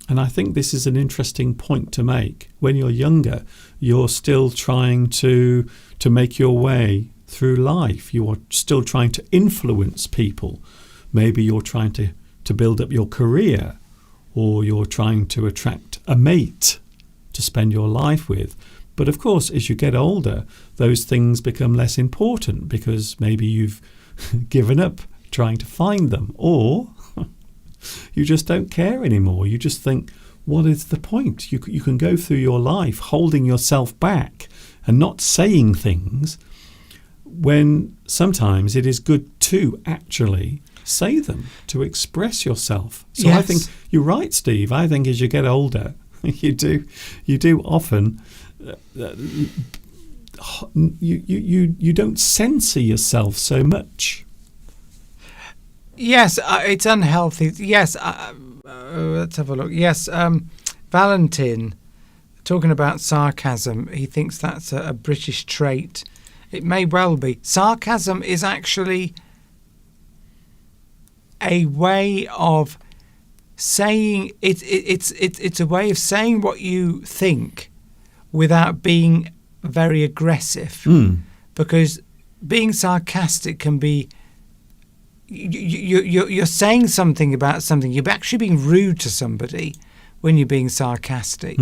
and I think this is an interesting point to make, when you're younger, you're still trying to make your way through life. You are still trying to influence people. Maybe you're trying to build up your career, or you're trying to attract a mate to spend your life with. But of course, as you get older, those things become less important because maybe you've given up trying to find them, or you just don't care anymore. You just think, what is the point? You can go through your life holding yourself back and not saying things when sometimes it is good to actually say them, to express yourself. So I think you're right, Steve. I think as you get older, you do often you don't censor yourself so much. Yes, it's unhealthy. Yes, let's have a look. Yes, Valentin, talking about sarcasm, he thinks that's a British trait. It may well be. Sarcasm is actually a way of saying it's a way of saying what you think without being very aggressive. Because being sarcastic can be you're saying something about something. You're actually being rude to somebody when you're being sarcastic,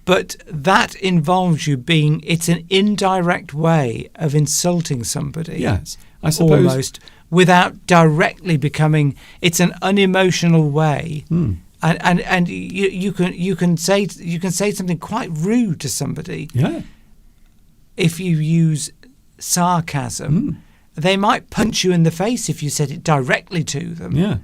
but that involves you being. It's an indirect way of insulting somebody. Yes, I suppose. Almost without directly becoming. It's an unemotional way, and you can say something quite rude to somebody. Yeah. If you use sarcasm. They might punch you in the face if you said it directly to them. Yeah.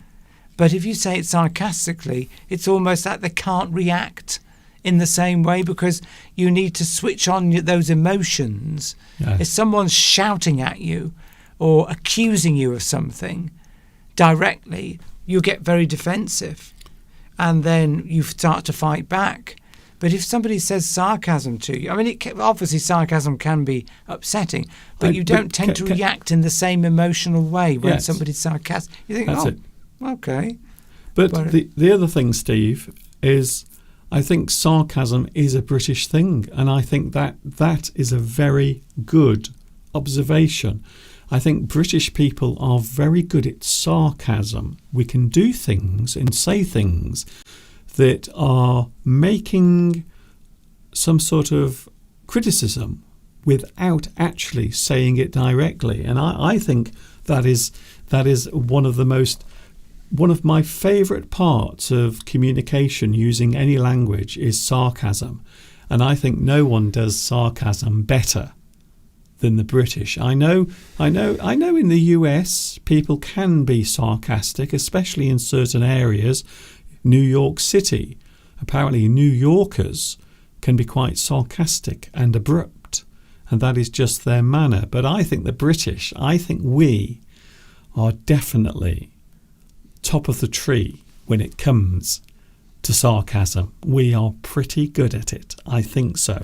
But if you say it sarcastically, it's almost like they can't react in the same way because you need to switch on those emotions. Yes. If someone's shouting at you or accusing you of something directly, you get very defensive and then you start to fight back. But if somebody says sarcasm to you, I mean, obviously sarcasm can be upsetting, but you don't tend to react in the same emotional way when somebody's sarcastic. You think, okay. But the other thing, Steve, is I think sarcasm is a British thing, and I think that is a very good observation. I think British people are very good at sarcasm. We can do things and say things that are making some sort of criticism without actually saying it directly. And I think that is one of my favourite parts of communication using any language is sarcasm. And I think no one does sarcasm better than the British. I know in the US people can be sarcastic, especially in certain areas. New York City, apparently New Yorkers can be quite sarcastic and abrupt, and that is just their manner. But I think the British, we are definitely top of the tree when it comes to sarcasm. We are pretty good at it. I think so.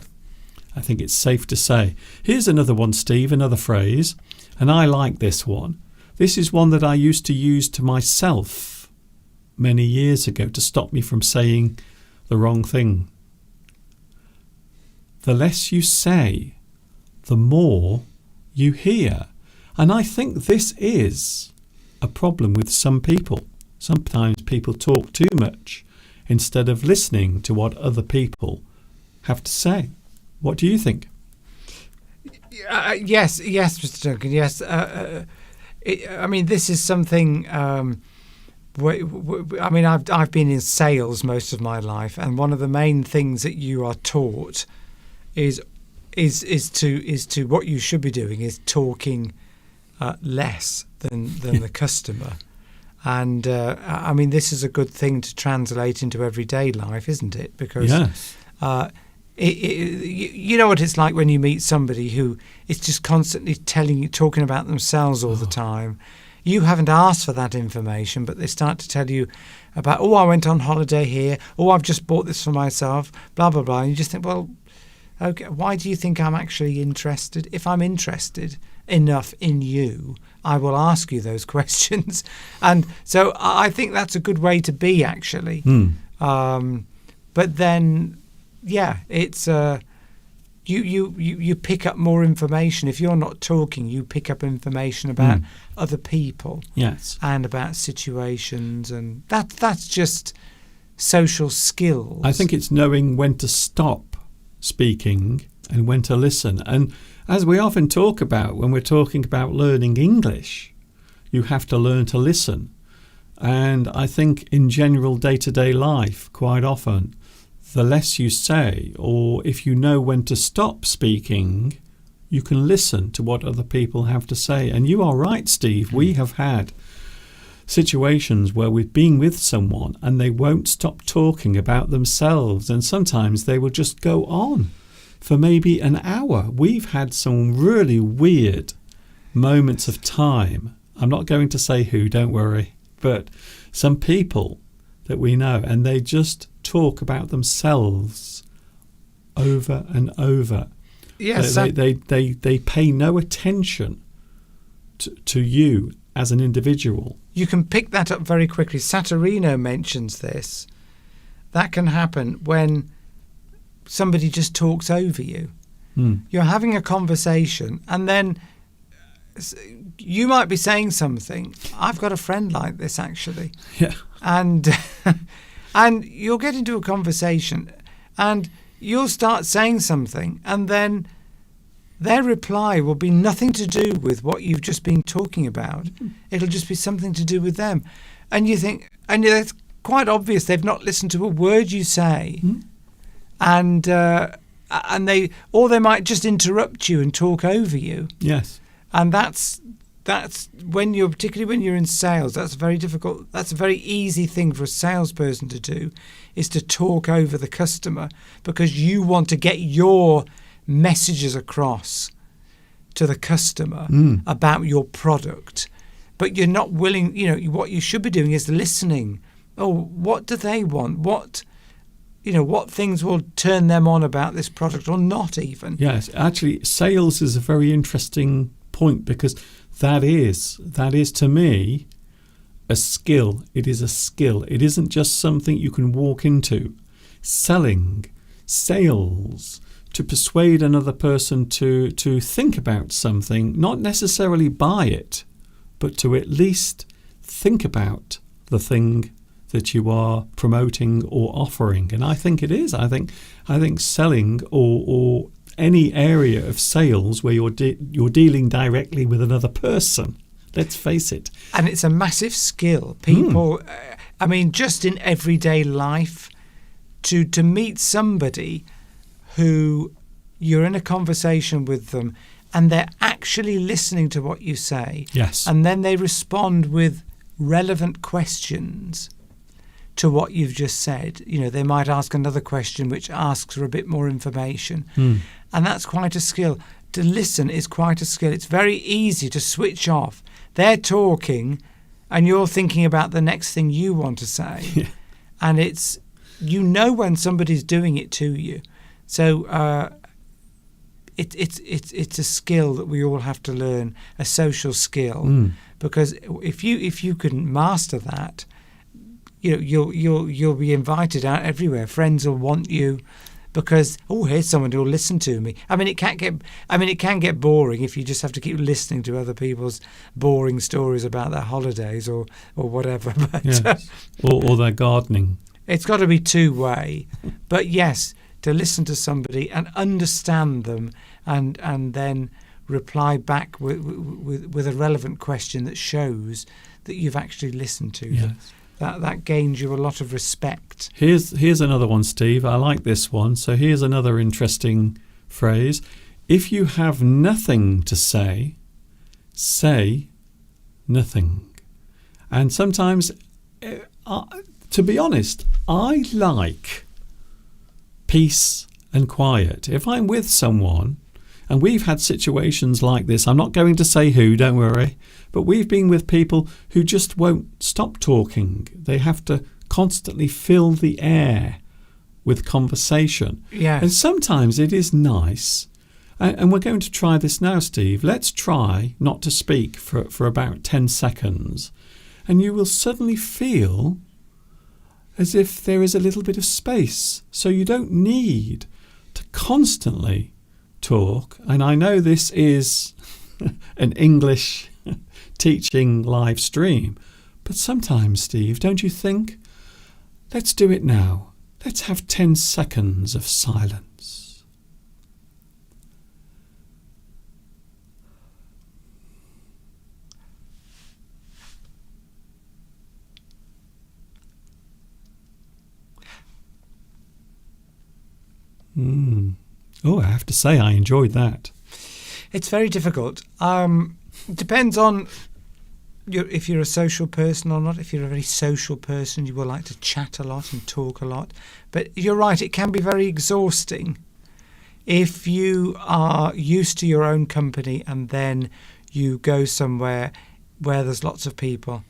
I think it's safe to say. Here's another one, Steve, another phrase, and I like this one. This is one that I used to use to myself many years ago to stop me from saying the wrong thing. The less you say, the more you hear. And I think this is a problem with some people. Sometimes people talk too much instead of listening to what other people have to say. What do you think? Yes, Mr. Duncan, yes. I mean, this is something... I mean, I've been in sales most of my life, and one of the main things that you are taught is to what you should be doing is talking less than the customer, and I mean, this is a good thing to translate into everyday life, isn't it? Because you know what it's like when you meet somebody who is just constantly talking about themselves all the time. You haven't asked for that information, but they start to tell you about, I went on holiday here, I've just bought this for myself, blah, blah, blah. And you just think, well, okay, why do you think I'm actually interested? If I'm interested enough in you, I will ask you those questions. And so I think that's a good way to be, actually. But then, it's... You pick up more information. If you're not talking, you pick up information about other people, and about situations, and that's just social skills. I think it's knowing when to stop speaking and when to listen. And as we often talk about when we're talking about learning English, you have to learn to listen. And I think in general day-to-day life, quite often, the less you say, or if you know when to stop speaking, you can listen to what other people have to say. And you are right, Steve. We have had situations where we've been with someone and they won't stop talking about themselves, and sometimes they will just go on for maybe an hour. We've had some really weird moments of time. I'm not going to say who, don't worry, but some people that we know, and they just talk about themselves over and over. Yes, they pay no attention to you as an individual. You can pick that up very quickly. Saturino mentions this. That can happen when somebody just talks over you. You're having a conversation and then you might be saying something. I've got a friend like this, actually. Yeah. And you'll get into a conversation and you'll start saying something, and then their reply will be nothing to do with what you've just been talking about. It'll just be something to do with them. And you think, and it's quite obvious they've not listened to a word you say. And they might just interrupt you and talk over you. Yes. And that's when you're, particularly when you're in sales, that's very difficult. That's a very easy thing for a salesperson to do, is to talk over the customer, because you want to get your messages across to the customer about your product, but you're not willing. What you should be doing is listening. Oh, what do they want? What things will turn them on about this product, or not even? Yes, actually, sales is a very interesting point, because that is to me a skill. It is a skill. It isn't just something you can walk into. Sales, to persuade another person to think about something, not necessarily buy it, but to at least think about the thing that you are promoting or offering. And I think it is. I think selling or any area of sales where you're dealing directly with another person. Let's face it. And it's a massive skill. People, just in everyday life, to meet somebody who you're in a conversation with them and they're actually listening to what you say. Yes. And then they respond with relevant questions to what you've just said. They might ask another question which asks for a bit more information. And that's quite a skill. To listen is quite a skill. It's very easy to switch off. They're talking and you're thinking about the next thing you want to say. Yeah. And it's, when somebody's doing it to you. So it's a skill that we all have to learn, a social skill, because if you can master that, you'll be invited out everywhere. Friends will want you because, here's someone who'll listen to me. It can get boring if you just have to keep listening to other people's boring stories about their holidays or whatever. But yes. or their gardening. It's got to be two-way. But yes, to listen to somebody and understand them and then reply back with a relevant question that shows that you've actually listened to them. That gains you a lot of respect. Here's another one, Steve. I like this one. So here's another interesting phrase. If you have nothing to say, say nothing. And sometimes, to be honest, I like peace and quiet. If I'm with someone, and we've had situations like this, I'm not going to say who, don't worry, but we've been with people who just won't stop talking. They have to constantly fill the air with conversation. Yeah. And sometimes it is nice. And we're going to try this now, Steve. Let's try not to speak for about 10 seconds. And you will suddenly feel as if there is a little bit of space. So you don't need to constantly talk. And I know this is an English teaching live stream, but sometimes, Steve, don't you think? Let's do it now. Let's have 10 seconds of silence. Mm. Oh, I have to say I enjoyed that. It's very difficult. It depends on if you're a social person or not. If you're a very social person, you will like to chat a lot and talk a lot. But you're right, it can be very exhausting if you are used to your own company and then you go somewhere where there's lots of people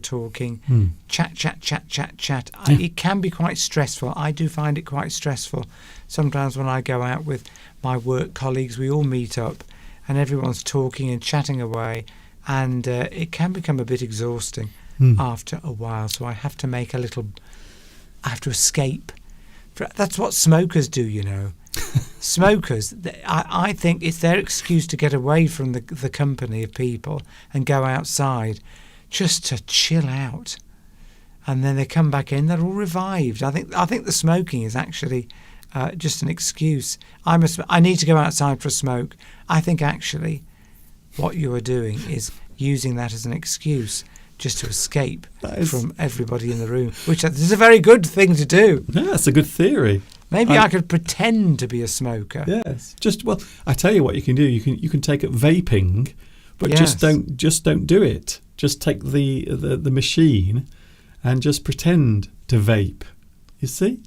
talking, chat. Yeah. It can be quite stressful. I do find it quite stressful. Sometimes when I go out with my work colleagues, we all meet up and everyone's talking and chatting away, and it can become a bit exhausting after a while. So I have to I have to escape. That's what smokers do, you know. Smokers, I think it's their excuse to get away from the company of people and go outside just to chill out. And then they come back in, they're all revived. I think the smoking is actually just an excuse. I need to go outside for a smoke. I think actually what you are doing is using that as an excuse just to escape from everybody in the room, which is a very good thing to do. Yeah, that's a good theory. Maybe I could pretend to be a smoker. Yes. I tell you what you can do. You can take up vaping, but Yes. just don't do it. Just take the machine and just pretend to vape. You see?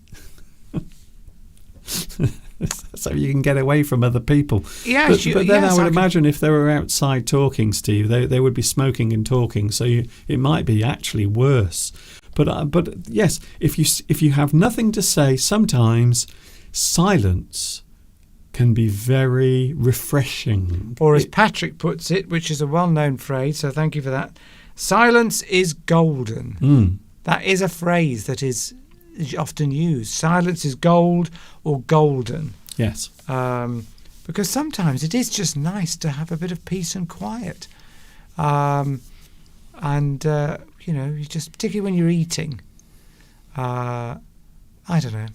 So you can get away from other people. Yes, but then I would imagine if they were outside talking, Steve, they would be smoking and talking. So it might be actually worse. But yes, if you have nothing to say, sometimes silence can be very refreshing. Or as Patrick puts it, which is a well-known phrase, so thank you for that, silence is golden. That is a phrase that is often used. Silence is gold or golden. Yes. Because sometimes it is just nice to have a bit of peace and quiet. You just particularly when you're eating. I don't know.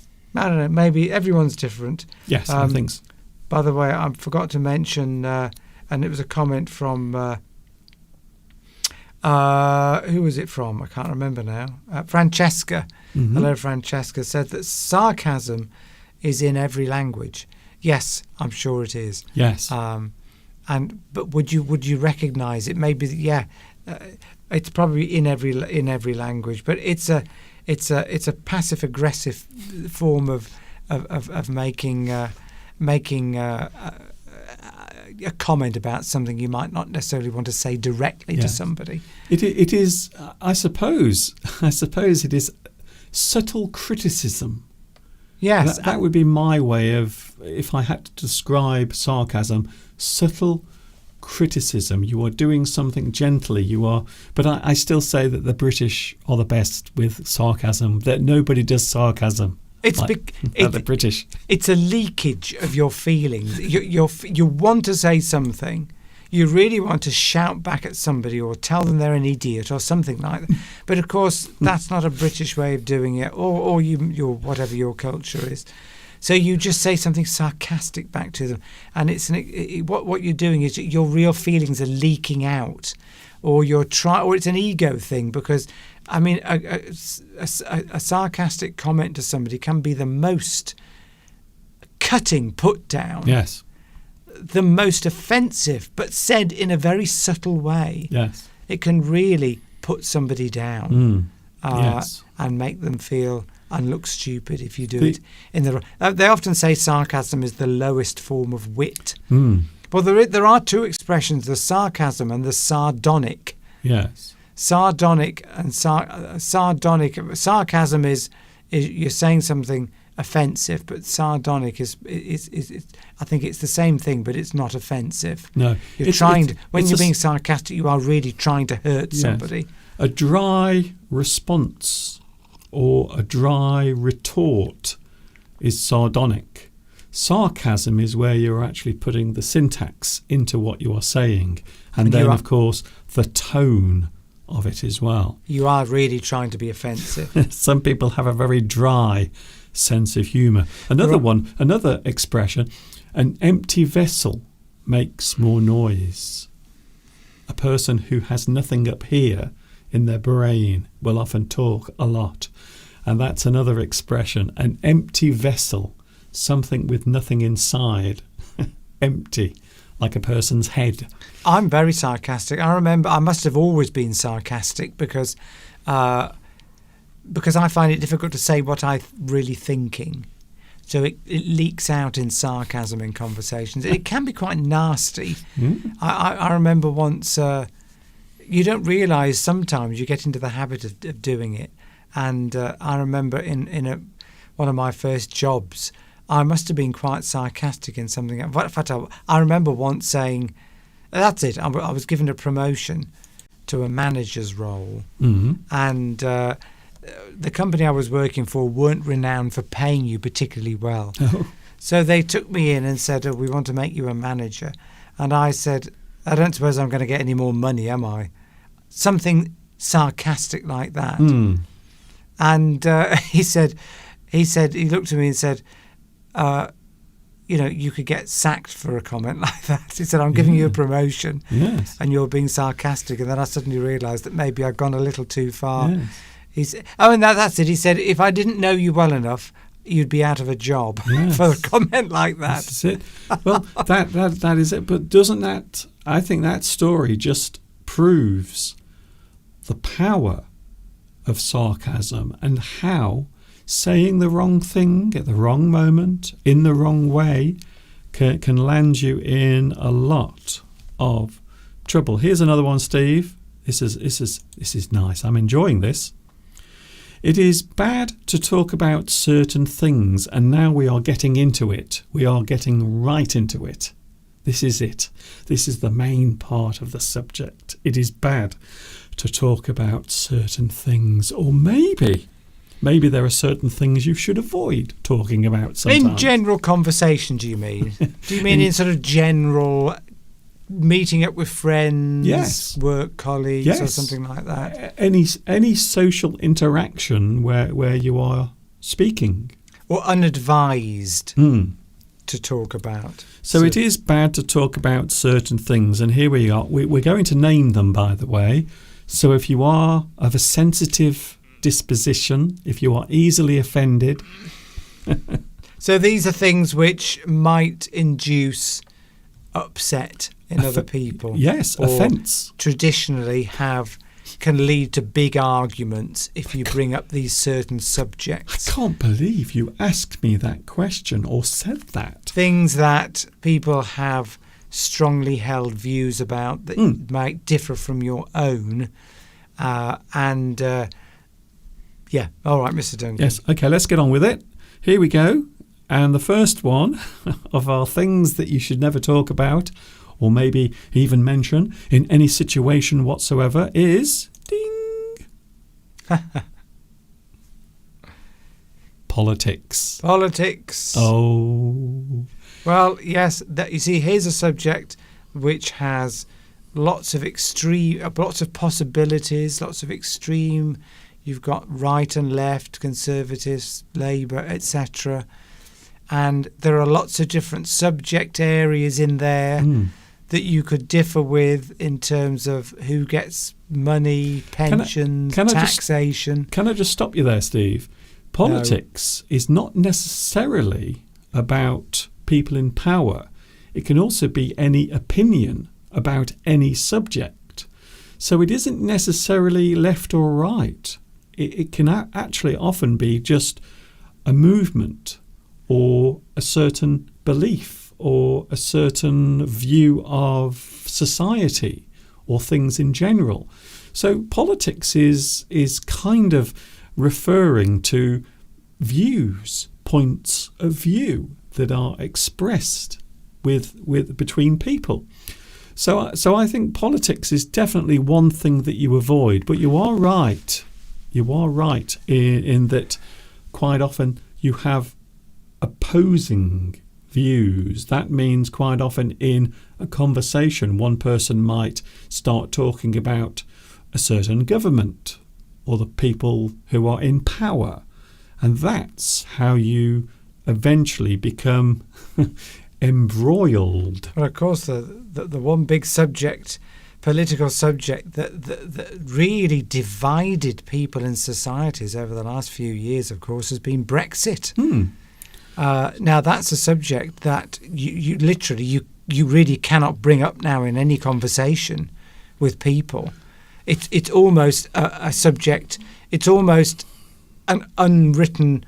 Maybe everyone's different. Yes, I think so. By the way, I forgot to mention, and it was a comment from, who was it from? I can't remember now. Francesca. Mm-hmm. Hello, Francesca, said that sarcasm is in every language. Yes, I'm sure it is. Yes. But would you recognise it? Maybe, yeah. It's probably in every language, but it's a passive aggressive form of making a comment about something you might not necessarily want to say directly to somebody. It is. I suppose it is subtle criticism. Yes, that would be my way of, if I had to describe sarcasm, subtle criticism. You are doing something gently. But I still say that the British are the best with sarcasm. That nobody does sarcasm. The British. It's a leakage of your feelings. You want to say something. You really want to shout back at somebody or tell them they're an idiot or something like that. But of course, that's not a British way of doing it, or your whatever your culture is. So you just say something sarcastic back to them, and what you're doing is your real feelings are leaking out, or or it's an ego thing, because I mean a sarcastic comment to somebody can be the most cutting put down. Yes. The most offensive, but said in a very subtle way. Yes. It can really put somebody down Yes. and make them feel and look stupid if you do it in the. They often say sarcasm is the lowest form of wit. Well, there are two expressions: the sarcasm and the sardonic. Yes. Sardonic and sardonic. Sarcasm is you're saying something offensive, but sardonic is I think it's the same thing, but it's not offensive. No, when you're being sarcastic, you are really trying to hurt somebody. A dry response or a dry retort is sardonic. Sarcasm is where you're actually putting the syntax into what you are saying, and then of course the tone of it as well. You are really trying to be offensive. Some people have a very dry sense of humour. Another expression, an empty vessel makes more noise. A person who has nothing up here in their brain will often talk a lot. And that's another expression. An empty vessel something with nothing inside, empty, like a person's head. I'm very sarcastic. I remember I must have always been sarcastic because I find it difficult to say what I'm really thinking. So it leaks out in sarcasm in conversations. It can be quite nasty. I remember once, you don't realise sometimes you get into the habit of doing it. And I remember in one of my first jobs, I must have been quite sarcastic in something. In fact, I remember once saying, that's it, I was given a promotion to a manager's role. And the company I was working for weren't renowned for paying you particularly well. So they took me in and said, we want to make you a manager. And I said, I don't suppose I'm going to get any more money, am I? Something sarcastic like that. And he looked at me and said, you could get sacked for a comment like that. He said, I'm giving you a promotion and you're being sarcastic. And then I suddenly realised that maybe I'd gone a little too far. He said, and that's it. He said, if I didn't know you well enough, you'd be out of a job for a comment like that. That's it. Well, that is it. But doesn't that, I think that story just proves the power of sarcasm and how saying the wrong thing at the wrong moment in the wrong way can land you in a lot of trouble. Here's another one, Steve. This is nice. I'm enjoying this. It is bad to talk about certain things, and now we are getting into it. We are getting right into it. This is it. This is the main part of the subject. It is bad to talk about certain things, or maybe there are certain things you should avoid talking about sometimes. In general conversation, do you mean? Do you mean in sort of general meeting up with friends, work colleagues, or something like that? Any social interaction where you are speaking. Or unadvised to talk about. So it is bad to talk about certain things, and here we are. We're going to name them, by the way. So if you are of a sensitive disposition, if you are easily offended. So these are things which might induce upset in other people. Yes, offence. Traditionally can lead to big arguments if you bring up these certain subjects. I can't believe you asked me that question or said that. Things that people have strongly held views about that might differ from your own. All right, Mr. Duncan. Yes, okay, let's get on with it. Here we go. And the first one of our things that you should never talk about, or maybe even mention in any situation whatsoever, is ding. Politics. Politics. Oh. Well, yes, you see, here's a subject which has lots of possibilities, lots of extreme. You've got right and left, Conservatives, Labour, etc. And there are lots of different subject areas in there that you could differ with in terms of who gets money, pensions, taxation. Can I just stop you there, Steve? Politics is not necessarily about people in power. It can also be any opinion about any subject. So it isn't necessarily left or right. It can actually often be just a movement or a certain belief or a certain view of society or things in general. So politics is kind of referring to views, points of view that are expressed with between people. So I think politics is definitely one thing that you avoid. But you are right. You are right in that quite often you have opposing views. That means quite often in a conversation, one person might start talking about a certain government or the people who are in power. And that's how you eventually become embroiled. Well, of course, the one big subject, political subject that really divided people in societies over the last few years, of course, has been Brexit. Now that's a subject that you literally you really cannot bring up now in any conversation with people. It's almost a subject. It's almost an unwritten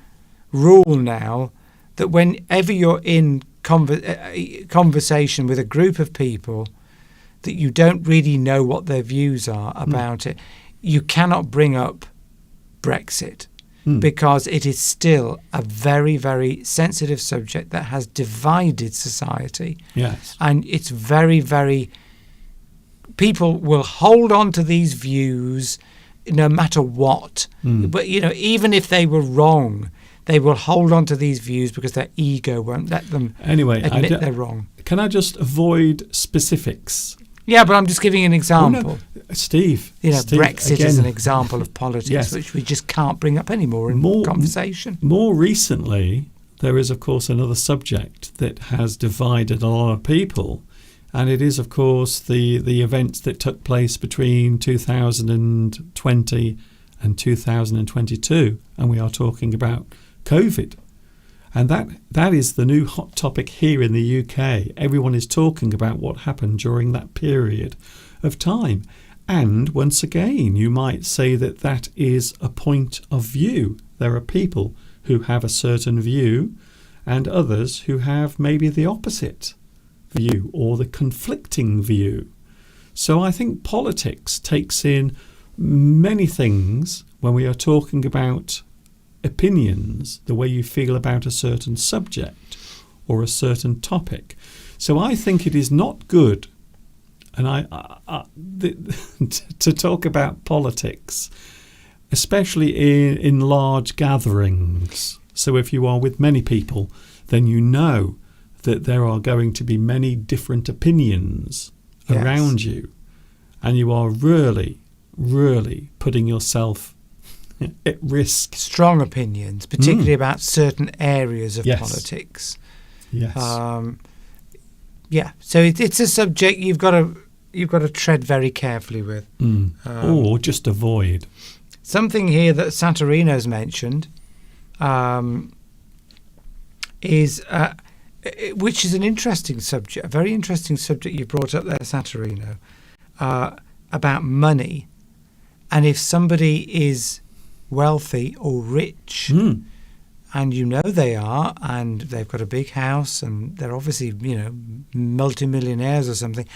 rule now that whenever you're in conversation with a group of people that you don't really know what their views are about it, you cannot bring up Brexit because it is still a very, very sensitive subject that has divided society. Yes. And it's very, very... People will hold on to these views no matter what. But, even if they were wrong, they will hold on to these views because their ego won't let them admit they're wrong. Can I just avoid specifics? Yeah, but I'm just giving an example. Oh, no. Steve, Brexit again, is an example of politics, yes. which we just can't bring up anymore in conversation. More recently, there is, of course, another subject that has divided a lot of people, and it is, of course, the events that took place between 2020 and 2022, and we are talking about COVID. And that is the new hot topic here in the UK. Everyone is talking about what happened during that period of time. And once again, you might say that is a point of view. There are people who have a certain view and others who have maybe the opposite view or the conflicting view. So I think politics takes in many things when we are talking about opinions, the way you feel about a certain subject or a certain topic. So I think it is not good, and to talk about politics, especially in large gatherings. So if you are with many people, then you know that there are going to be many different opinions around you, and you are really, really putting yourself at risk. Strong opinions, particularly about certain areas of politics. Yes. So it's a subject you've got to tread very carefully with, or just avoid. Something here that Saturino's mentioned is, which is an interesting subject, a very interesting subject you brought up there, Saturino, about money, and if somebody is wealthy or rich, and they are, and they've got a big house, and they're obviously multimillionaires or something,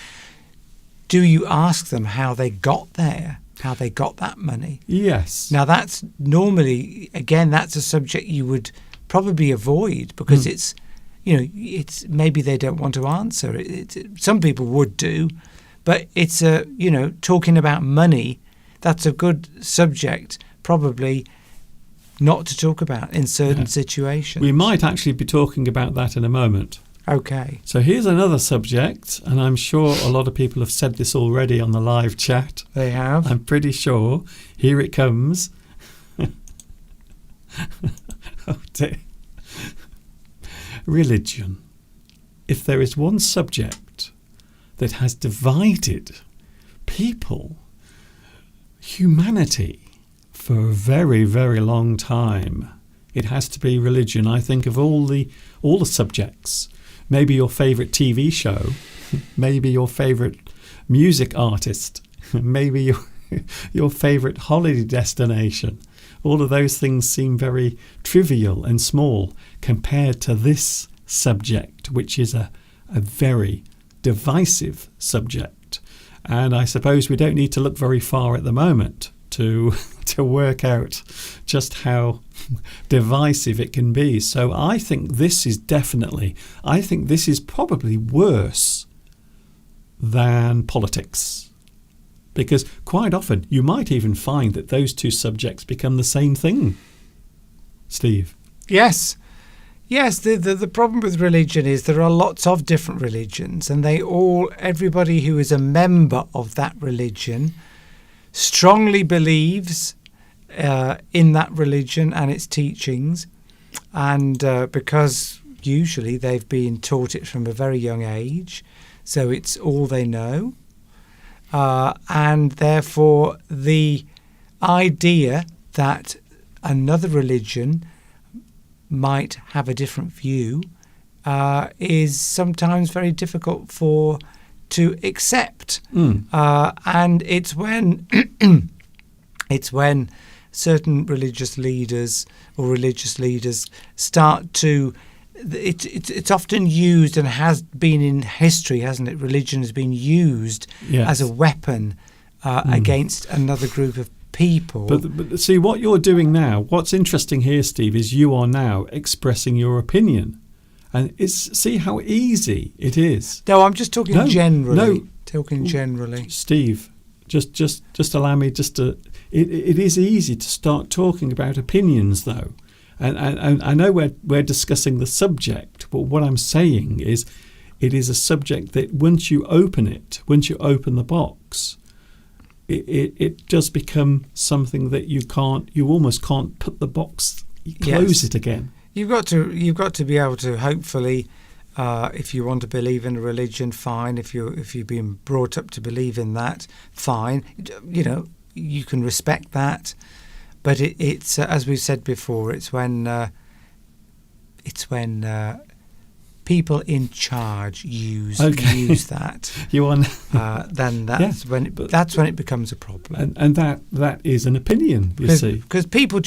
do you ask them how they got there, how they got that money? Yes. Now that's normally, again, that's a subject you would probably avoid because it's maybe they don't want to answer. Some people would do, but it's talking about money, that's a good subject probably not to talk about in certain situations. We might actually be talking about that in a moment. Okay. So here's another subject, and I'm sure a lot of people have said this already on the live chat. They have? I'm pretty sure. Here it comes. Oh dear. Religion. If there is one subject that has divided people, humanity, for a very, very long time, it has to be religion. I think of all the subjects. Maybe your favourite TV show, maybe your favourite music artist, maybe your favourite holiday destination. All of those things seem very trivial and small compared to this subject, which is a very divisive subject. And I suppose we don't need to look very far at the moment to work out just how divisive it can be. So I think this is probably worse than politics, because quite often you might even find that those two subjects become the same thing. Steve? Yes, the problem with religion is there are lots of different religions, and everybody who is a member of that religion strongly believes in that religion and its teachings, and because usually they've been taught it from a very young age, so it's all they know, and therefore the idea that another religion might have a different view is sometimes very difficult to accept. And it's when it's when certain religious leaders start to. It's often used and has been in history, hasn't it? Religion has been used as a weapon against another group of people. But see, what you're doing now, what's interesting here, Steve, is you are now expressing your opinion. And see how easy it is. No, I'm just talking generally. No. Talking generally. Steve, just allow me it is easy to start talking about opinions, though. And I know we're discussing the subject, but what I'm saying is it is a subject that once you open the box, it does become something that you almost can't put the box, close it again. You've got to be able to, hopefully, if you want to believe in a religion, fine. If you've been brought up to believe in that, fine. You can respect that. But it's as we've said before, it's when people in charge use that. Then that's when it becomes a problem. And that is an opinion, you see, because people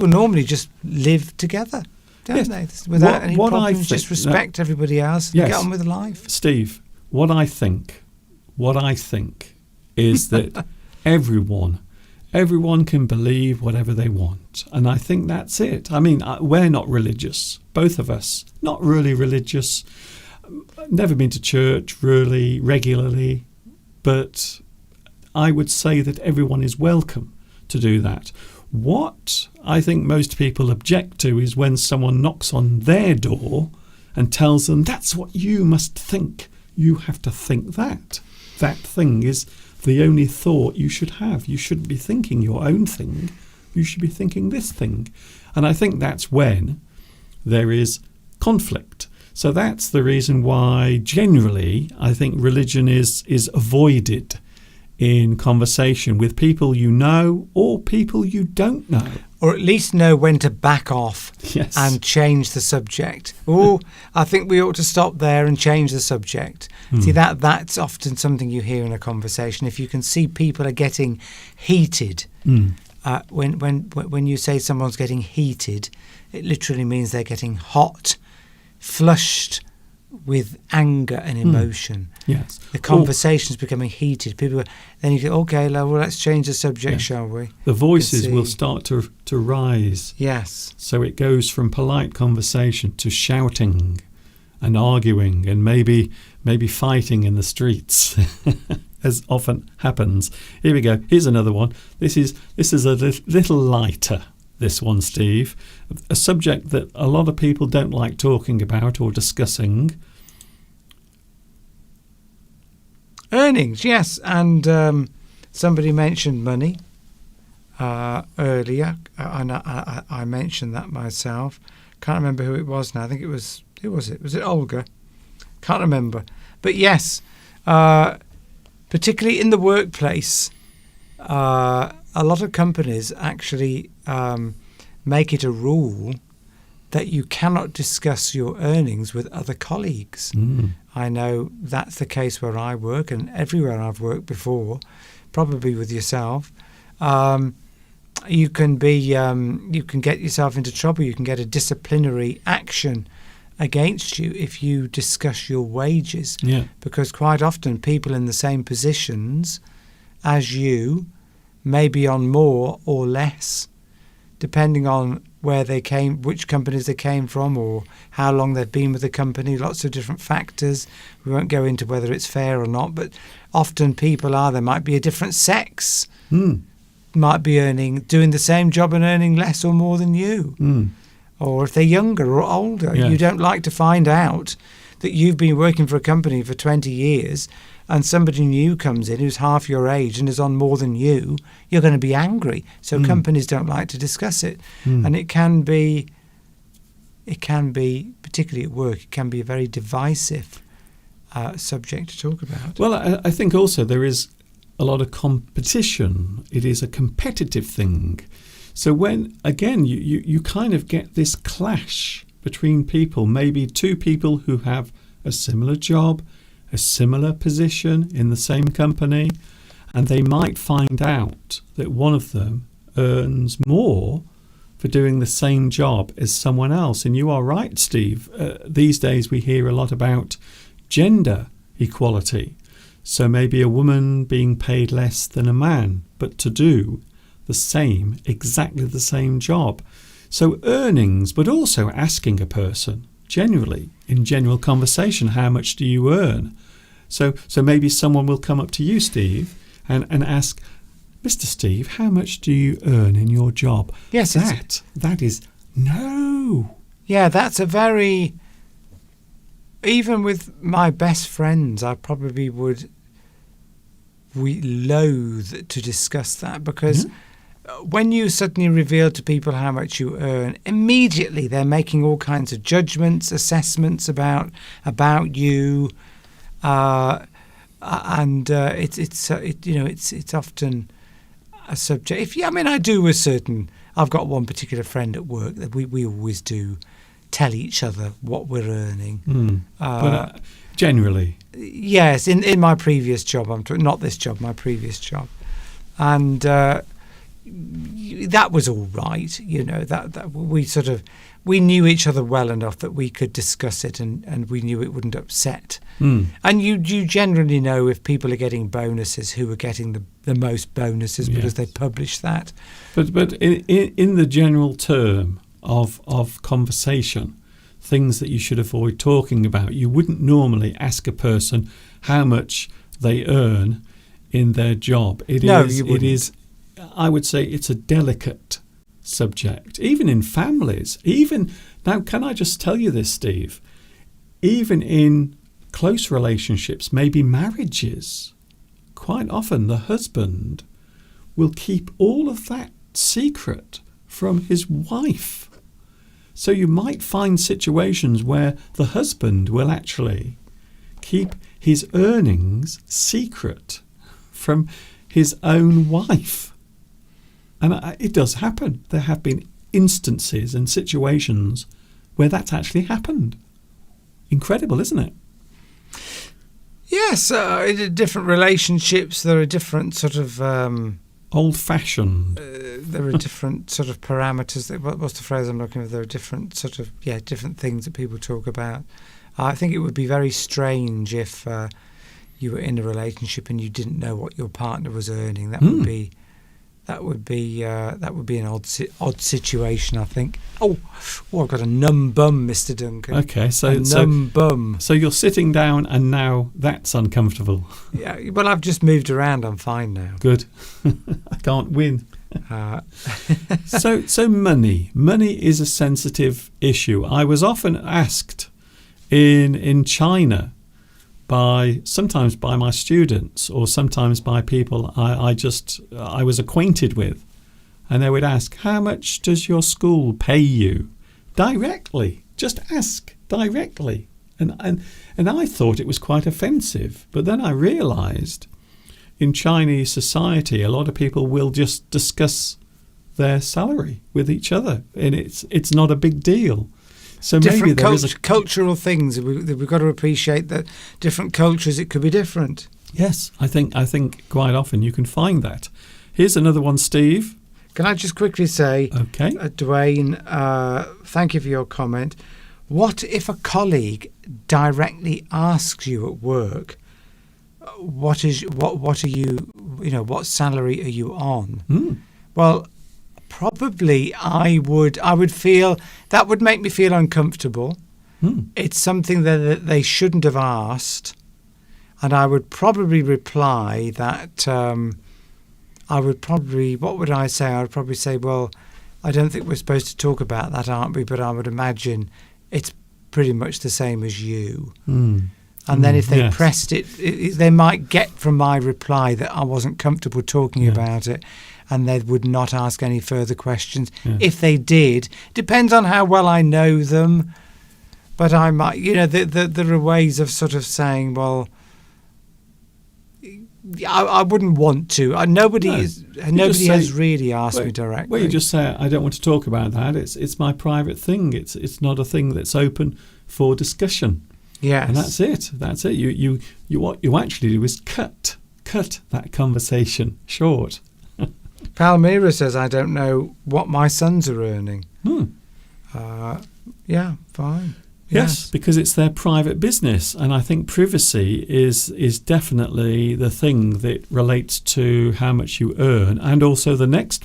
normally just live together, don't they? Without any problems, just respect everybody else and get on with life. Steve, what I think is that everyone can believe whatever they want. And I think that's it. I mean, we're not religious. Both of us, not really religious. Never been to church really regularly. But I would say that everyone is welcome to do that. What I think most people object to is when someone knocks on their door and tells them, that's what you must think. You have to think that. That thing is the only thought you should have. You shouldn't be thinking your own thing. You should be thinking this thing. And I think that's when there is conflict. So that's the reason why generally I think religion is avoided in conversation with people you know or people you don't know. Or at least know when to back off and change the subject. I think we ought to stop there and change the subject. See, that's often something you hear in a conversation. If you can see people are getting heated, when you say someone's getting heated, it literally means they're getting hot, flushed with anger and emotion. Yes. The conversation's becoming heated. Then you go, okay, well, let's change the subject, shall we? The voices will start to rise. Yes. So it goes from polite conversation to shouting and arguing and maybe fighting in the streets, as often happens. Here we go. Here's another one. This is a little lighter. This one, Steve, a subject that a lot of people don't like talking about or discussing. Earnings, yes, and somebody mentioned money earlier, and I mentioned that myself. Can't remember who it was now. I think it was was it Olga? Can't remember, but yes, particularly in the workplace. A lot of companies actually make it a rule that you cannot discuss your earnings with other colleagues. I know that's the case where I work and everywhere I've worked before, probably with yourself. You can get yourself into trouble. You can get a disciplinary action against you if you discuss your wages. Yeah. Because quite often people in the same positions as you may be on more or less, depending on where they came, which companies they came from, or how long they've been with the company. Lots of different factors. We won't go into whether it's fair or not, but often people there might be a different sex, might be doing the same job and earning less or more than you. Or if they're younger or older, you don't like to find out that you've been working for a company for 20 years and somebody new comes in who's half your age and is on more than you, you're going to be angry. So companies don't like to discuss it. And it can be, particularly at work, it can be a very divisive subject to talk about. Well, I think also there is a lot of competition. It is a competitive thing. So when, again, you kind of get this clash between people, maybe two people who have a similar job, a similar position in the same company, and they might find out that one of them earns more for doing the same job as someone else. And you are right, Steve. These days we hear a lot about gender equality. So maybe a woman being paid less than a man, but to do the same, exactly the same job. So earnings, but also asking a person generally, in general conversation, how much do you earn? So maybe someone will come up to you, Steve, and ask, Mr. Steve, how much do you earn in your job? Yes, that is no. Yeah, that's a very... Even with my best friends, I probably would loathe to discuss that, because when you suddenly reveal to people how much you earn, immediately they're making all kinds of judgments, assessments about you, and it's often a subject. I've got one particular friend at work that we always do tell each other what we're earning. But generally, yes, in my previous job, not this job, my previous job, and that was all right. That we knew each other well enough that we could discuss it, and we knew it wouldn't upset. And you generally know if people are getting bonuses, who are getting the most bonuses, because they publish that. But in the general term of conversation, things that you should avoid talking about, you wouldn't normally ask a person how much they earn in their job. It is, I would say, it's a delicate subject, even in families. Now, can I just tell you this, Steve? Even in close relationships, maybe marriages, quite often the husband will keep all of that secret from his wife. So you might find situations where the husband will actually keep his earnings secret from his own wife. And it does happen. There have been instances and situations where that's actually happened. Incredible, isn't it? Yes, in different relationships, there are different sort of... old-fashioned. There are different sort of parameters. What's the phrase I'm looking for? There are different sort of, different things that people talk about. I think it would be very strange if you were in a relationship and you didn't know what your partner was earning. That would be an odd situation, I think. Oh, I've got a numb bum, Mr. Duncan. Okay, so bum. So you're sitting down, and now that's uncomfortable. Yeah, well, I've just moved around. I'm fine now. Good. I can't win. So money is a sensitive issue. I was often asked in China sometimes by my students, or sometimes by people I was acquainted with, and they would ask, how much does your school pay you? Directly. Just ask directly. And I thought it was quite offensive, but then I realised in Chinese society a lot of people will just discuss their salary with each other, and it's not a big deal. So different maybe there is cultural things. We've got to appreciate that different cultures, it could be different. Yes, I think quite often you can find that. Here's another one, Steve. Can I just quickly say, okay, Dwayne, thank you for your comment. What if a colleague directly asks you at work, what are you, what salary are you on? Well, probably I would feel that would make me feel uncomfortable. It's something that they shouldn't have asked, and I would probably reply that what would I say? I would probably say, well, I don't think we're supposed to talk about that, aren't we? But I would imagine it's pretty much the same as you. And then if they pressed it, they might get from my reply that I wasn't comfortable talking about it, and they would not ask any further questions. If they did, depends on how well I know them. But I might, there are ways of sort of saying, well, I wouldn't want to. Nobody No. nobody say- has really asked me Well, directly. well, you just say, I don't want to talk about that. It's my private thing. It's not a thing that's open for discussion. yes. And that's it. That's it. What you actually do is cut that conversation short. Palmyra says, I don't know what my sons are earning. Hmm. Yeah, fine. Yes, because it's their private business, and I think privacy is definitely the thing that relates to how much you earn, and also the next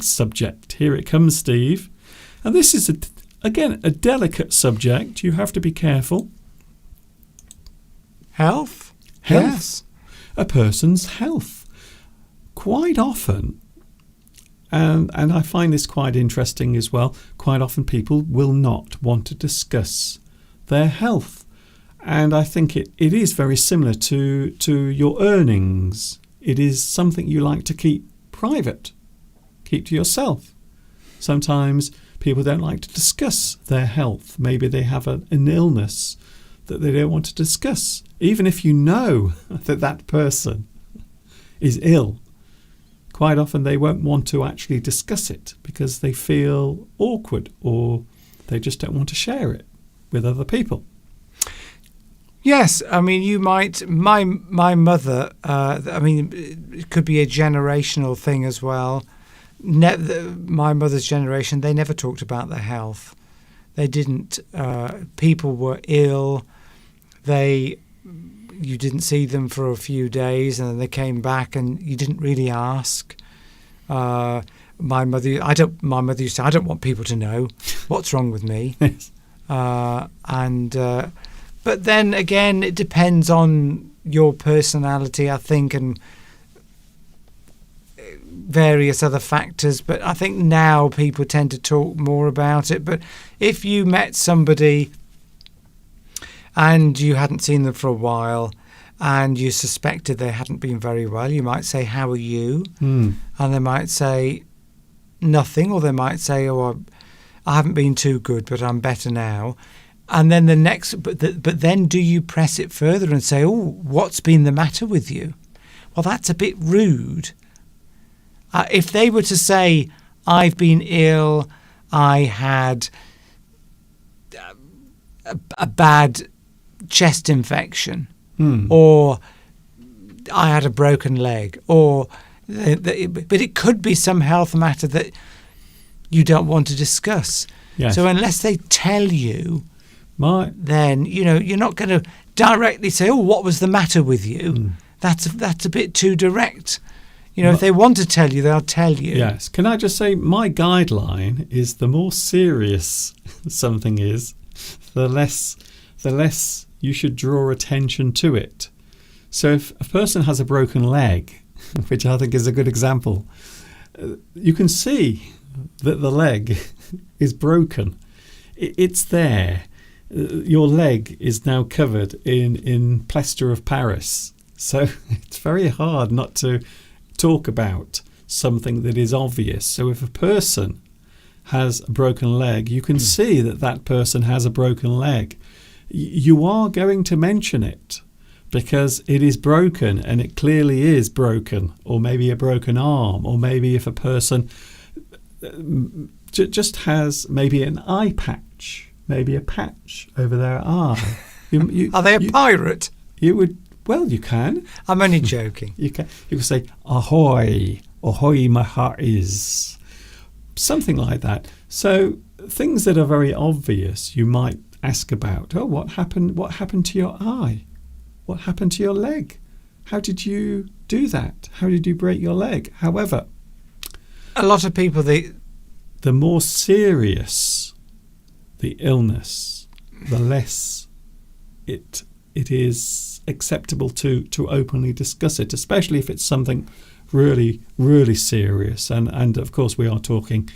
subject. Here it comes, Steve, and this is again a delicate subject. You have to be careful. Health? Health. Yes. A person's health. Quite often, and I find this quite interesting as well, quite often people will not want to discuss their health. And I think it is very similar to your earnings. It is something you like to keep private, keep to yourself. Sometimes people don't like to discuss their health. Maybe they have an illness that they don't want to discuss. Even if you know that person is ill, quite often they won't want to actually discuss it because they feel awkward or they just don't want to share it with other people. Yes, I mean, you might. My mother. I mean, it could be a generational thing as well. My mother's generation, they never talked about their health. They didn't. People were ill. You didn't see them for a few days, and then they came back, and you didn't really ask. My mother used to say, I don't want people to know what's wrong with me. Yes. But then again, it depends on your personality, I think, and various other factors. But I think now people tend to talk more about it. But if you met somebody and you hadn't seen them for a while and you suspected they hadn't been very well, you might say, how are you? Mm. And they might say nothing, or they might say, oh, I haven't been too good, but I'm better now. And then but then do you press it further and say, oh, what's been the matter with you? Well, that's a bit rude. If they were to say, I've been ill, I had a bad chest infection, or I had a broken leg, but it could be some health matter that you don't want to discuss. Yes. So unless they tell you, then you're not going to directly say, "Oh, what was the matter with you?" That's a bit too direct. If they want to tell you, they'll tell you. Yes. Can I just say my guideline is the more serious something is, the less you should draw attention to it. So if a person has a broken leg, which I think is a good example, you can see that the leg is broken. It's there. Your leg is now covered in plaster of Paris. So it's very hard not to talk about something that is obvious. So if a person has a broken leg, you can see that person has a broken leg. You are going to mention it because it is broken, and it clearly is broken, or maybe a broken arm, or maybe if a person just has maybe an eye patch, maybe a patch over their eye. Are they a pirate? You would. Well, you can. I'm only joking. You can say, ahoy, ahoy my heart is. Something like that. So things that are very obvious, you might ask about. Oh, what happened to your eye? What happened to your leg? How did you do that? How did you break your leg? However, a lot of people, the more serious the illness, the less it is acceptable to openly discuss it, especially if it's something really, really serious. And of course we are talking,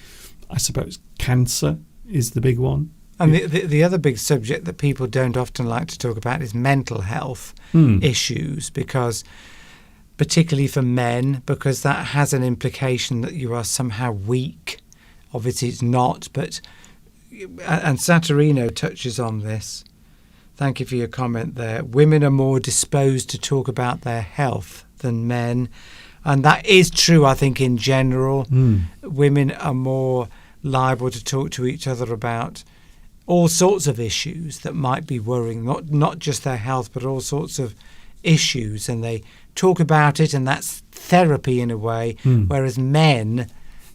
I suppose, cancer is the big one. And the other big subject that people don't often like to talk about is mental health issues, because particularly for men, because that has an implication that you are somehow weak. Obviously it's not, and Saturino touches on this. Thank you for your comment there. Women are more disposed to talk about their health than men. And that is true, I think, in general. Women are more liable to talk to each other about all sorts of issues that might be worrying, not just their health, but all sorts of issues. And they talk about it, and that's therapy in a way. Whereas men,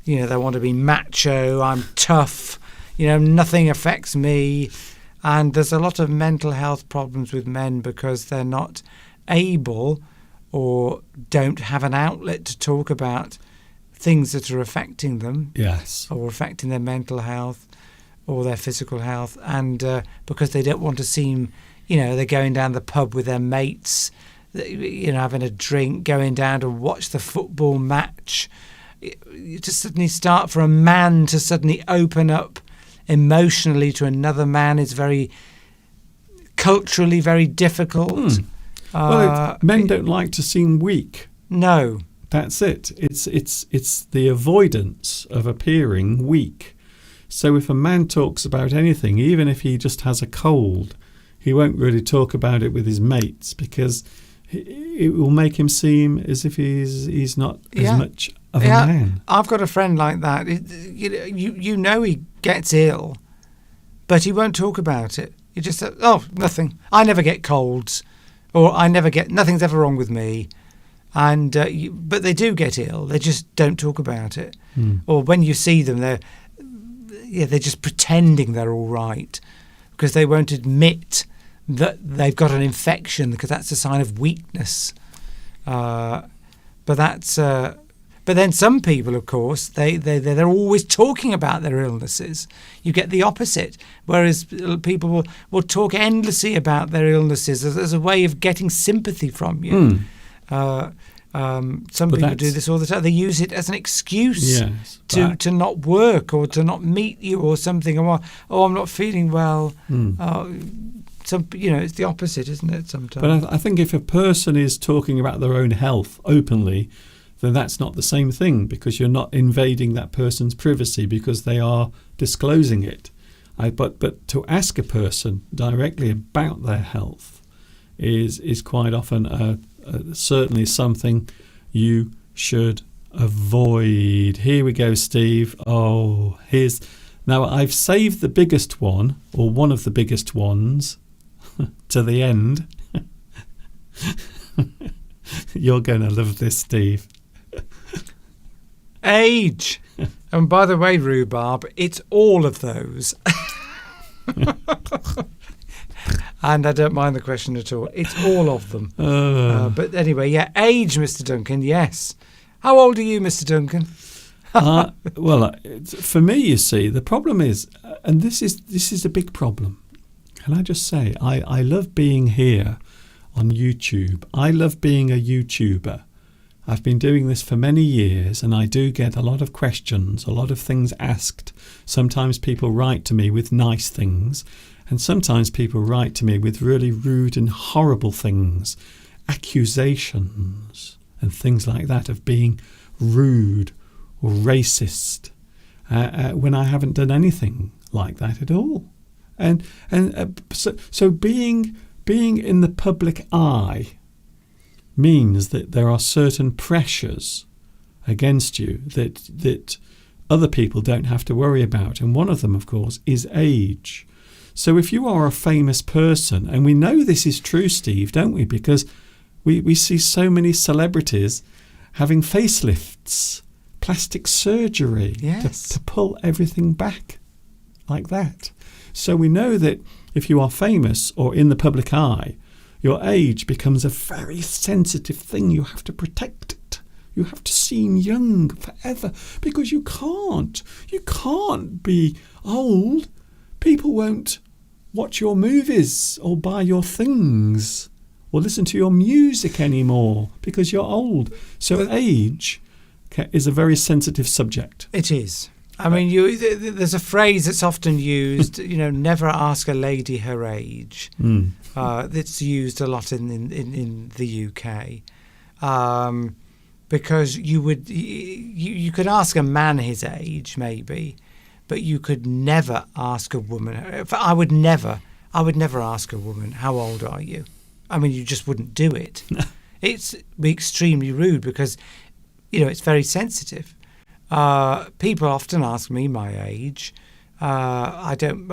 they want to be macho, I'm tough, nothing affects me. And there's a lot of mental health problems with men because they're not able or don't have an outlet to talk about things that are affecting them. Yes. Or affecting their mental health or their physical health. And because they don't want to seem, they're going down the pub with their mates, having a drink, going down to watch the football match. You just suddenly start for a man to suddenly open up emotionally to another man is very culturally very difficult. Men don't like to seem weak. No, that's it. It's the avoidance of appearing weak. So if a man talks about anything, even if he just has a cold, he won't really talk about it with his mates because it will make him seem as if he's not as much of a man. I've got a friend like that. He gets ill, but he won't talk about it. He just says, "Oh, nothing. I never get colds, or nothing's ever wrong with me." And but they do get ill. They just don't talk about it. Or when you see them, they're just pretending they're all right because they won't admit that they've got an infection because that's a sign of weakness. But then some people, of course, they're always talking about their illnesses. You get the opposite, whereas people will talk endlessly about their illnesses as a way of getting sympathy from you. Some people do this all the time. They use it as an excuse to not work or to not meet you or something. Or, I'm not feeling well. It's the opposite, isn't it, sometimes? But I think if a person is talking about their own health openly, then that's not the same thing because you're not invading that person's privacy because they are disclosing it. But to ask a person directly about their health is quite often certainly something you should avoid. Here we go, Steve. Now I've saved the biggest one, or one of the biggest ones, to the end. You're going to love this, Steve. Age. And by the way, Rhubarb, it's all of those. And I don't mind the question at all. It's all of them. But anyway, age, Mr. Duncan, yes. How old are you, Mr. Duncan? For me, you see, the problem is, and this is a big problem. Can I just say, I love being here on YouTube. I love being a YouTuber. I've been doing this for many years and I do get a lot of questions, a lot of things asked. Sometimes people write to me with nice things and sometimes people write to me with really rude and horrible things, accusations and things like that of being rude or racist when I haven't done anything like that at all. So being in the public eye means that there are certain pressures against you that other people don't have to worry about. And one of them, of course, is age. So if you are a famous person, and we know this is true, Steve, don't we? Because we see so many celebrities having facelifts, plastic surgery to pull everything back like that. So we know that if you are famous or in the public eye, your age becomes a very sensitive thing. You have to protect it. You have to seem young forever because you can't be old. People won't watch your movies or buy your things or listen to your music anymore because you're old. So age is a very sensitive subject. It is. I mean, there's a phrase that's often used, never ask a lady her age. That's used a lot in the UK. Because you could ask a man his age, maybe, but you could never ask a woman. I would never ask a woman, how old are you? I mean, you just wouldn't do it. it's be extremely rude because, it's very sensitive. People often ask me my age. I don't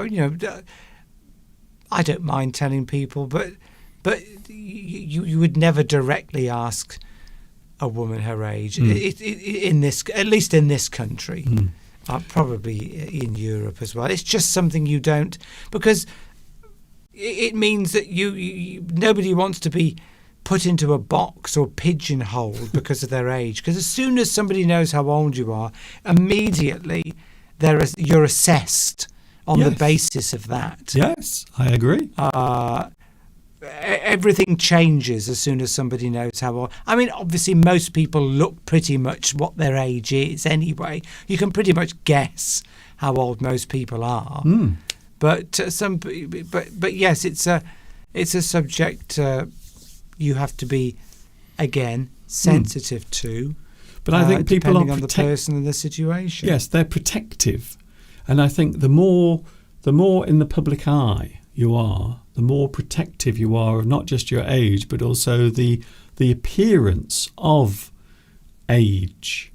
mind telling people, but you would never directly ask a woman her age. At least in this country, probably in Europe as well. It's just something you don't, because it means that nobody wants to be put into a box or pigeonholed because of their age. Because as soon as somebody knows how old you are, immediately you're assessed on the basis of that. Yes, I agree. Everything changes as soon as somebody knows how old. I mean, obviously, most people look pretty much what their age is anyway. You can pretty much guess how old most people are. But yes, it's a subject you have to be, again, sensitive to. But I think people depending on the person and the situation. Yes, they're protective, and I think the more in the public eye you are, the more protective you are of not just your age, but also the appearance of age.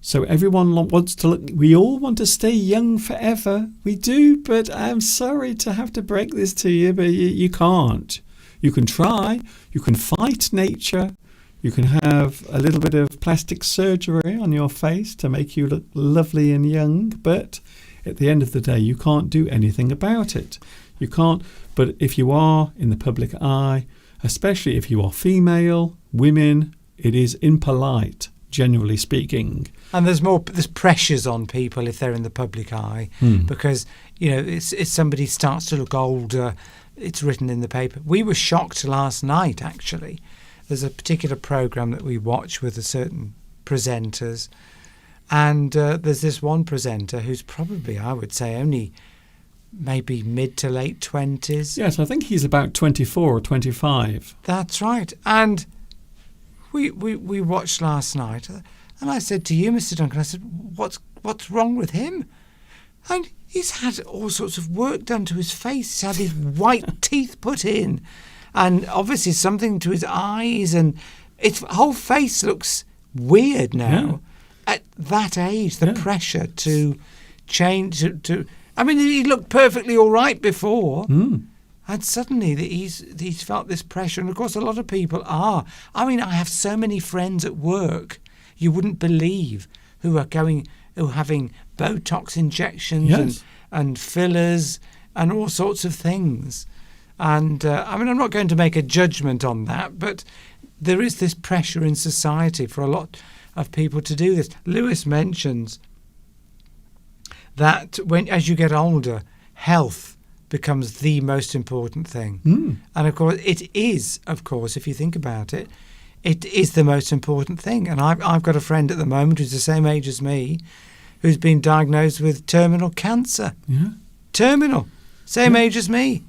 So everyone wants to look. We all want to stay young forever. We do, but I'm sorry to have to break this to you, but you can't. You can try. You can fight nature. You can have a little bit of plastic surgery on your face to make you look lovely and young, but at the end of the day, you can't do anything about it. You can't. But if you are in the public eye, especially if you are female, women, it is impolite, generally speaking. And there's pressures on people if they're in the public eye, because if somebody starts to look older, it's written in the paper. We were shocked last night, actually. There's a particular program that we watch with a certain presenters, and there's this one presenter who's probably, I would say, only maybe mid to late 20s. Yes, I think he's about 24 or 25. That's right. And we watched last night, and I said to you, Mr. Duncan, I said, what's wrong with him? And he's had all sorts of work done to his face. He's had his white teeth put in, and obviously something to his eyes, and his whole face looks weird now. At that age, the pressure to change to I mean, he looked perfectly all right before, and suddenly he's felt this pressure. And of course, a lot of people are. I mean, I have so many friends at work you wouldn't believe who are having Botox injections and fillers and all sorts of things. And I mean, I'm not going to make a judgment on that, but there is this pressure in society for a lot of people to do this. Lewis mentions that as you get older, health becomes the most important thing. And of course, it is, if you think about it, it is the most important thing. And I've got a friend at the moment who's the same age as me, who's been diagnosed with terminal cancer. Terminal. Same age as me.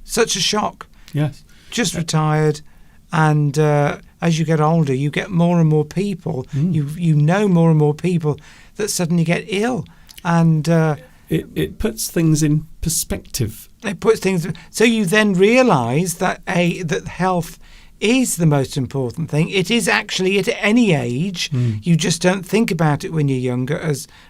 Such a shock. Yes. Just retired. And as you get older, you get more and more people. You know more and more people that suddenly get ill. And it puts things in perspective. It puts things. So you then realise that that health is the most important thing. It is actually at any age. You just don't think about it when you're younger,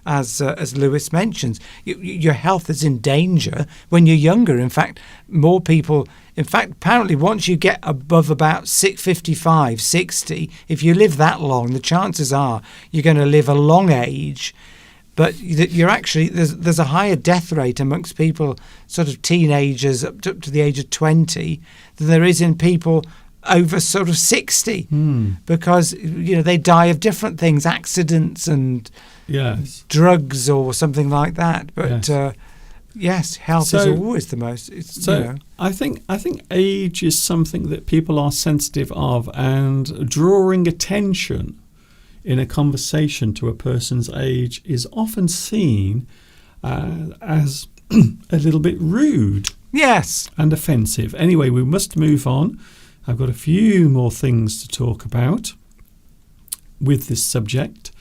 as Lewis mentions. Your health is in danger when you're younger. In fact, more people. In fact, apparently, once you get above about 55, 60, if you live that long, the chances are you're going to live a long age. But you're actually there's a higher death rate amongst people, sort of teenagers up to the age of 20, than there is in people over sort of 60, because they die of different things, accidents and drugs or something like that. But yes, health is always the most. I think age is something that people are sensitive of, and drawing attention in a conversation to a person's age is often seen as a little bit rude. Yes. And offensive. Anyway, we must move on. I've got a few more things to talk about with this subject.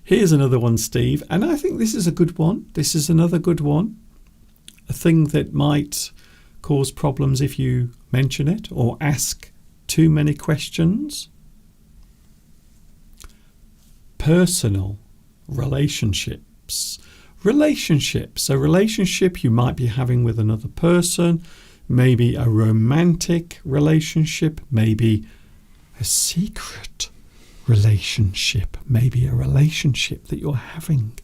Here's another one, Steve, and I think this is a good one. This is another good one. A thing that might cause problems if you mention it or ask too many questions. Personal relationships. Relationships. A relationship you might be having with another person, maybe a romantic relationship, maybe a secret relationship, maybe a relationship that you're having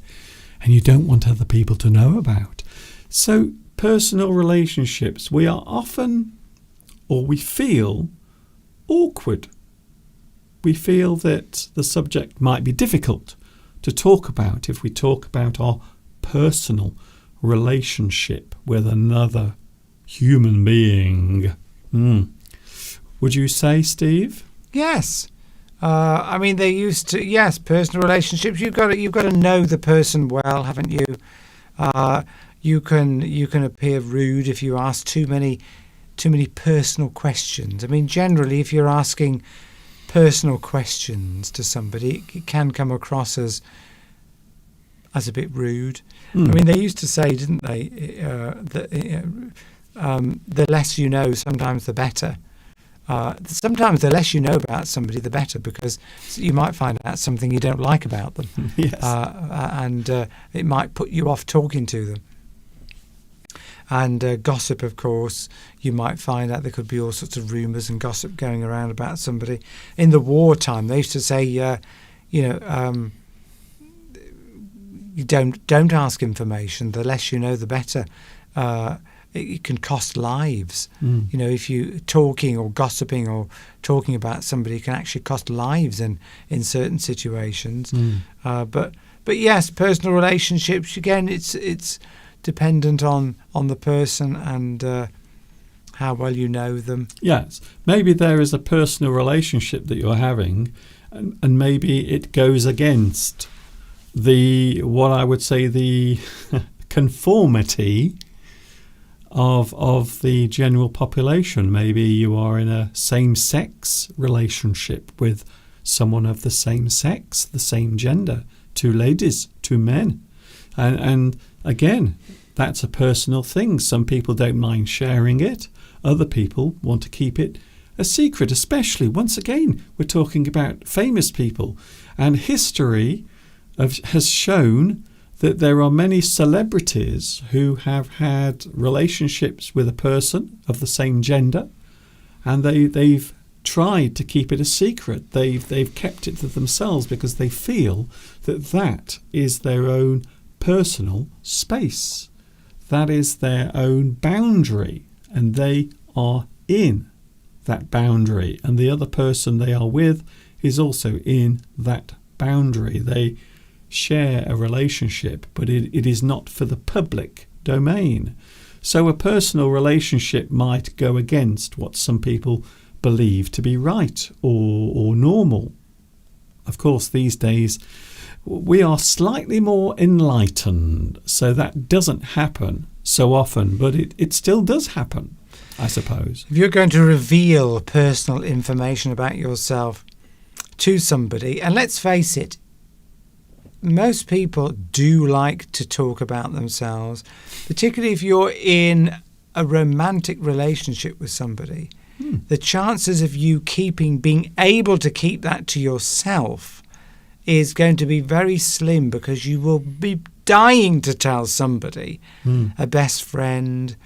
and you don't want other people to know about. So personal relationships, we are often, or we feel, awkward. We feel that the subject might be difficult to talk about if we talk about our personal relationship with another human being. Would you say, Steve? Yes. I mean, they used to. Yes, personal relationships. You've got to know the person well, haven't you? You can appear rude if you ask too many personal questions. I mean, generally, if you're asking personal questions to somebody, it can come across as a bit rude. I mean, they used to say, didn't they, that the less you know, sometimes the better. Sometimes the less you know about somebody, the better, because you might find out something you don't like about them. Yes. And it might put you off talking to them. And gossip, of course, you might find out there could be all sorts of rumours and gossip going around about somebody. In the wartime, they used to say, you don't ask information. The less you know, the better. It can cost lives. You know, if you talking or gossiping or talking about somebody can actually cost lives in certain situations. But yes, personal relationships, again, it's dependent on the person and how well you know them. Yes, maybe there is a personal relationship that you're having, and maybe it goes against what I would say the conformity of the general population. Maybe you are in a same-sex relationship with someone of the same sex, the same gender, two ladies, two men, and again, that's a personal thing. Some people don't mind sharing it. Other people want to keep it a secret, especially, once again, we're talking about famous people. And history has shown that there are many celebrities who have had relationships with a person of the same gender, and they've tried to keep it a secret. They've kept it to themselves because they feel that is their own personal space. That is their own boundary, and they are in that boundary, and the other person they are with is also in that boundary. They share a relationship, but it is not for the public domain. So a personal relationship might go against what some people believe to be right or normal. Of course, these days we are slightly more enlightened, so that doesn't happen so often, but it still does happen, I suppose. If you're going to reveal personal information about yourself to somebody, and let's face it, most people do like to talk about themselves, particularly if you're in a romantic relationship with somebody. The chances of you being able to keep that to yourself is going to be very slim, because you will be dying to tell somebody, a best friend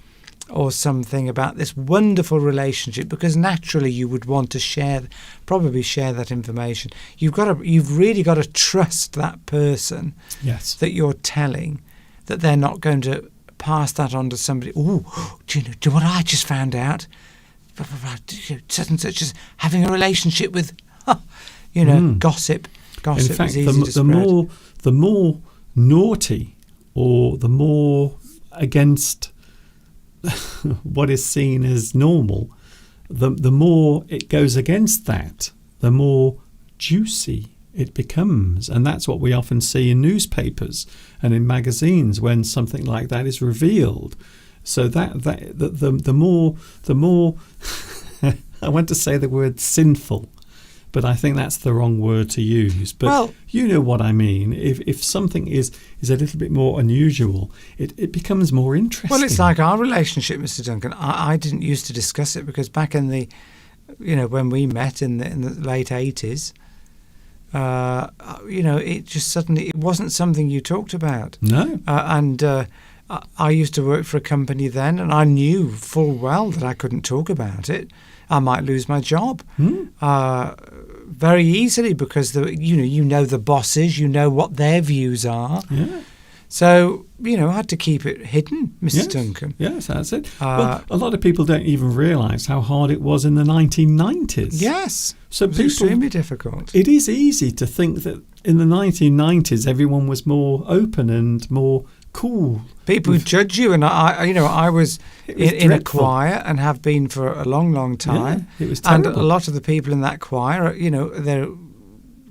or something, about this wonderful relationship, because naturally you would want to probably share that information. You've really got to trust that person, yes, that you're telling, that they're not going to pass that on to somebody. Oh, do you know what I just found out? Such and such as having a relationship with, gossip. Gossip. In fact, is easy to spread. the more naughty, or the more against what is seen as normal, the more it goes against that, the more juicy it becomes. And that's what we often see in newspapers and in magazines when something like that is revealed. So the more I want to say the word sinful, but I think that's the wrong word to use. But you know what I mean. If something is a little bit more unusual, it becomes more interesting. Well, it's like our relationship, Mr. Duncan. I didn't used to discuss it, because back in the when we met in the late 80s, it just suddenly, it wasn't something you talked about. No. And I used to work for a company then, and I knew full well that I couldn't talk about it. I might lose my job very easily because you know the bosses, you know what their views are. Yeah. So, I had to keep it hidden, Mr. Duncan. Yes, that's it. Well, a lot of people don't even realise how hard it was in the 1990s. Yes. So it was extremely difficult. It is easy to think that in the 1990s everyone was more open and more cool. People would judge you, and I was in a choir and have been for a long, long time. Yeah, it was and terrible. a lot of the people in that choir, they're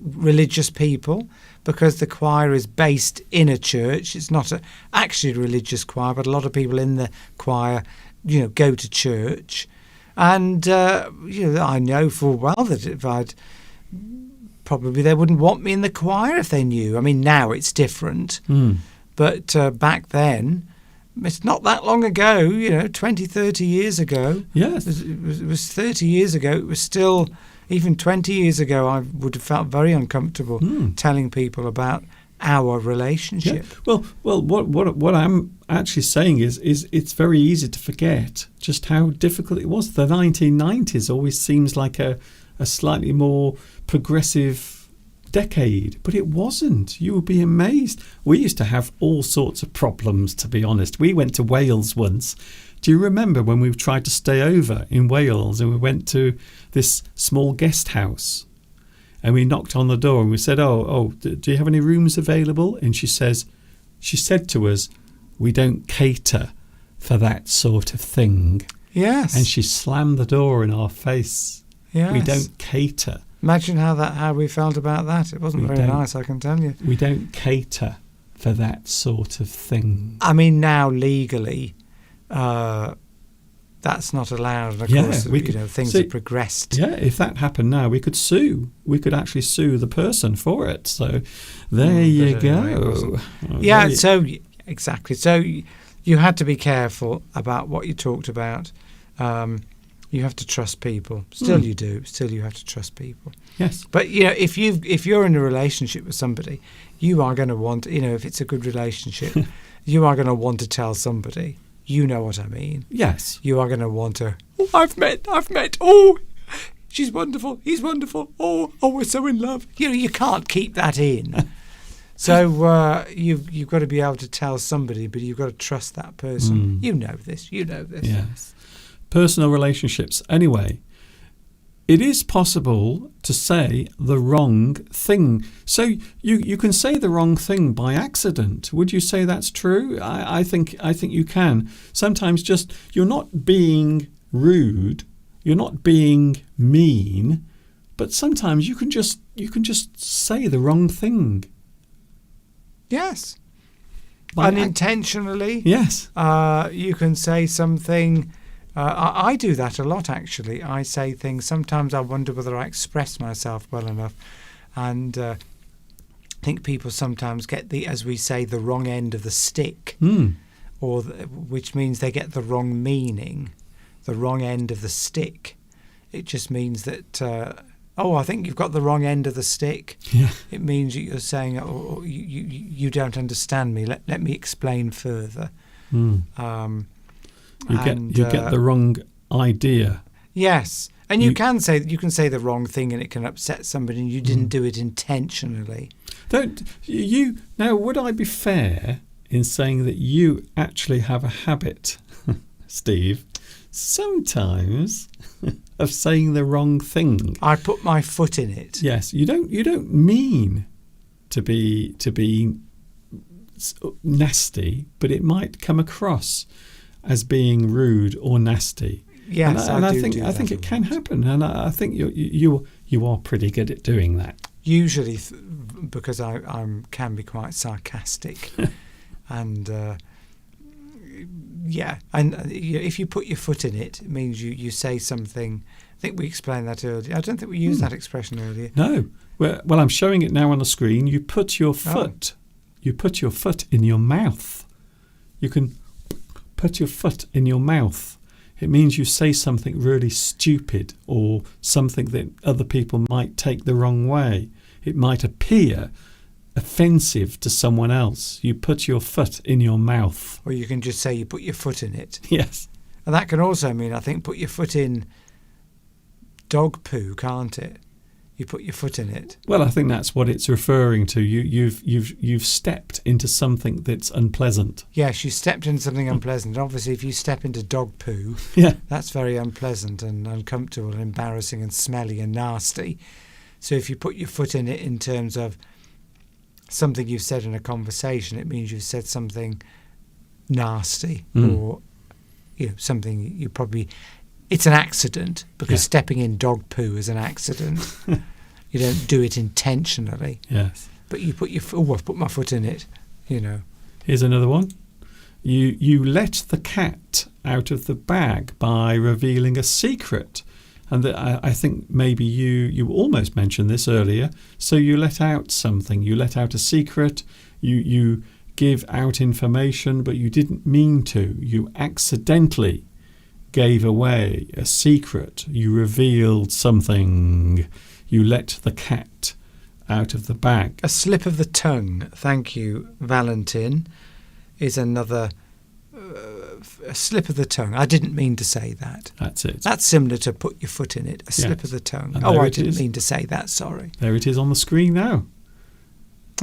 religious people, because the choir is based in a church. It's not actually a religious choir, but a lot of people in the choir, go to church. And, I know full well that if probably they wouldn't want me in the choir if they knew. I mean, now it's different. But back then, it's not that long ago, 20, 30 years ago. Yes. It was 30 years ago. It was still... Even 20 years ago, I would have felt very uncomfortable telling people about our relationship. Yeah. Well, what I'm actually saying is it's very easy to forget just how difficult it was. The 1990s always seems like a slightly more progressive decade, but it wasn't. You would be amazed. We used to have all sorts of problems, to be honest. We went to Wales once. Do you remember when we tried to stay over in Wales and we went to this small guest house and we knocked on the door and we said, oh, do you have any rooms available? And she said to us, we don't cater for that sort of thing. Yes. And she slammed the door in our face. Yes. We don't cater. Imagine how we felt about that. It wasn't very nice, I can tell you. We don't cater for that sort of thing. I mean, now legally... that's not allowed. And of course, things have progressed. Yeah, if that happened now, we could sue. We could actually sue the person for it. So there you go. So exactly. So you had to be careful about what you talked about. You have to trust people. Still you do. Still you have to trust people. Yes. But, if you're in a relationship with somebody, you are going to want, if it's a good relationship, you are going to want to tell somebody. You know what I mean. Yes. You are going to want to, I've met. Oh, she's wonderful. He's wonderful. Oh, we're so in love. You can't keep that in. So you've got to be able to tell somebody, but you've got to trust that person. You know this. Yes. Personal relationships. Anyway, it is possible to say the wrong thing. So you can say the wrong thing by accident. Would you say that's true? I think you can. Sometimes just you're not being rude, you're not being mean, but sometimes you can just say the wrong thing. Yes. Unintentionally. Yes. You can say something. I do that a lot, actually. I say things. Sometimes I wonder whether I express myself well enough. And I think people sometimes get as we say, the wrong end of the stick, which means they get the wrong meaning, the wrong end of the stick. It just means that, I think you've got the wrong end of the stick. Yeah. It means you're saying, you don't understand me. Let me explain further. You get the wrong idea. Yes, and you can say the wrong thing, and it can upset somebody, and you didn't do it intentionally. Now? Would I be fair in saying that you actually have a habit, Steve, sometimes of saying the wrong thing? I put my foot in it. Yes, you don't mean to be nasty, but it might come across as being rude or nasty. Yes, and I think it can happen, and I think you are pretty good at doing that. Usually, because I can be quite sarcastic, and if you put your foot in it, it means you say something. I think we explained that earlier. I don't think we used that expression earlier. No. Well, I'm showing it now on the screen. You put your foot. You put your foot in your mouth. You can put your foot in your mouth. It means you say something really stupid or something that other people might take the wrong way. It might appear offensive to someone else. You put your foot in your mouth. Or you can just say you put your foot in it. Yes. And that can also mean, I think, put your foot in dog poo, can't it? You put your foot in it. Well, I think that's what it's referring to. You've stepped into something that's unpleasant. Yes, you stepped into something unpleasant. Obviously, if you step into dog poo, Yeah. that's very unpleasant and uncomfortable and embarrassing and smelly and nasty. So if you put your foot in it in terms of something you've said in a conversation, it means you've said something nasty or something you probably... It's an accident, because stepping in dog poo is an accident. You don't do it intentionally. Yes. But you put your I've put my foot in it, Here's another one. You let the cat out of the bag by revealing a secret. And I think maybe you almost mentioned this earlier. So you let out something. You let out a secret. You give out information, but you didn't mean to. You accidentally gave away a secret. You revealed something. You let the cat out of the bag. A slip of the tongue, thank you, Valentin, is another a slip of the tongue. I didn't mean to say that. That's it. That's similar to put your foot in it, a slip of the tongue. And I didn't mean to say that, sorry. There it is on the screen now.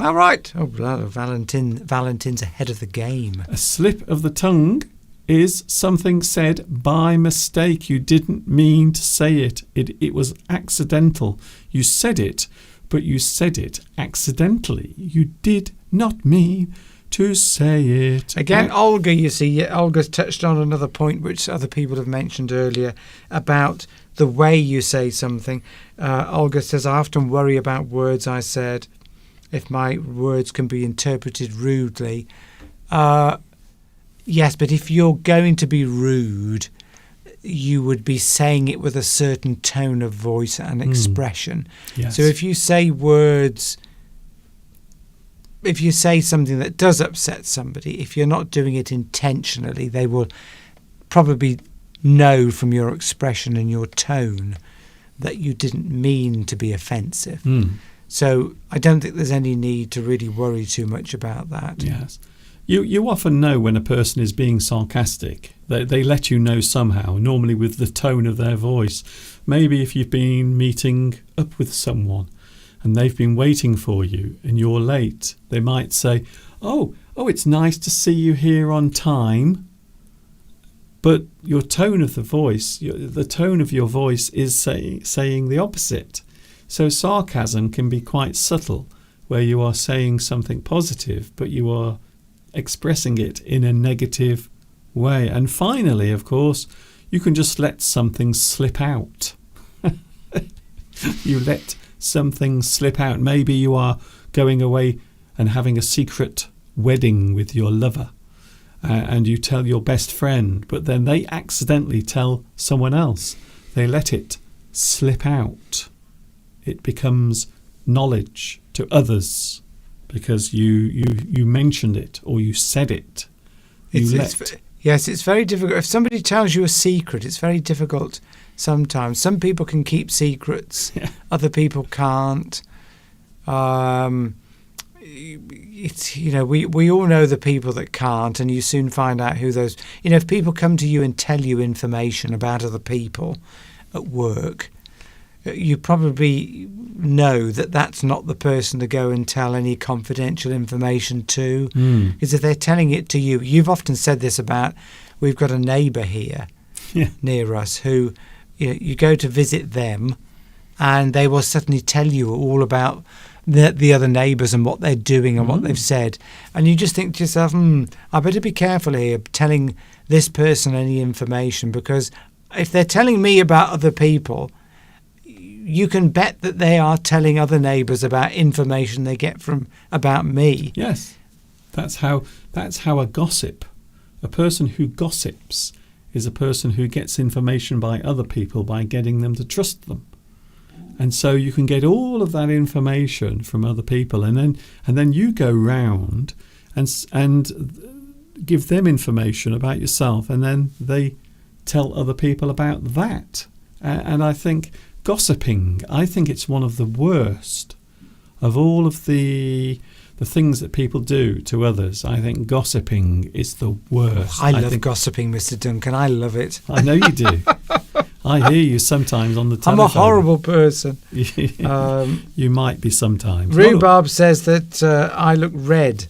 All right. Oh, Valentin's ahead of the game. A slip of the tongue is something said by mistake. You didn't mean to say it. It was accidental. You said it, but you said it accidentally. You did not mean to say it. Again, Olga, you see, Olga's touched on another point which other people have mentioned earlier about the way you say something. Olga says, I often worry about words I said, if my words can be interpreted rudely. Yes, but if you're going to be rude, you would be saying it with a certain tone of voice and expression. Yes. So if you say words, if you say something that does upset somebody, if you're not doing it intentionally, they will probably know from your expression and your tone that you didn't mean to be offensive. So I don't think there's any need to really worry too much about that. Yes. You often know when a person is being sarcastic. They let you know somehow, normally with the tone of their voice. Maybe if you've been meeting up with someone and they've been waiting for you and you're late, they might say, oh, it's nice to see you here on time. But your tone of the voice, the tone of your voice is saying the opposite. So sarcasm can be quite subtle, where you are saying something positive, but you are expressing it in a negative way. And finally, of course, you can just let something slip out. You let something slip out. Maybe you are going away and having a secret wedding with your lover, and you tell your best friend, but then they accidentally tell someone else. They let it slip out. It becomes knowledge to others because you mentioned it or you said it. Yes, it's very difficult. If somebody tells you a secret, it's very difficult sometimes. Some people can keep secrets. Yeah. Other people can't. It's we all know the people that can't, and you soon find out who those. If people come to you and tell you information about other people at work, you probably know that that's not the person to go and tell any confidential information to. Because if they're telling it to you, you've often said this about, we've got a neighbour here near us who you go to visit them and they will suddenly tell you all about the other neighbours and what they're doing and what they've said. And you just think to yourself, I better be careful here telling this person any information, because if they're telling me about other people, you can bet that they are telling other neighbours about information they get about me. Yes, that's how a gossip. A person who gossips is a person who gets information by other people by getting them to trust them. And so you can get all of that information from other people, and then you go round and give them information about yourself, and then they tell other people about that. And I think gossiping, I think it's one of the worst of all of the things that people do to others. I think gossiping is the worst. I love gossiping, Mr. Duncan. I love it. I know you do. I hear you sometimes on the telephone. I'm a horrible person. You might be sometimes. Rhubarb says that I look red.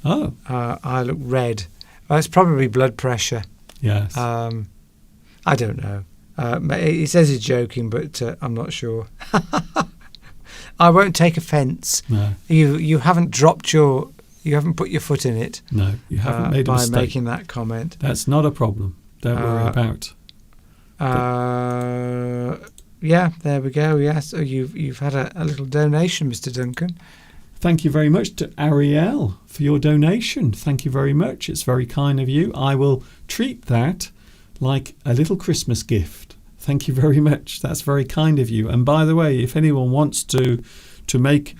Oh. I look red. It's probably blood pressure. Yes. I don't know. He says he's joking, but I'm not sure. I won't take offence. No. You haven't dropped you haven't put your foot in it. No, you haven't made a mistake. By making that comment. That's not a problem. Don't worry about. Yeah, there we go. Yes, so you've had a little donation, Mr. Duncan. Thank you very much to Ariel for your donation. Thank you very much. It's very kind of you. I will treat that like a little Christmas gift. Thank you very much. That's very kind of you. And by the way, if anyone wants to make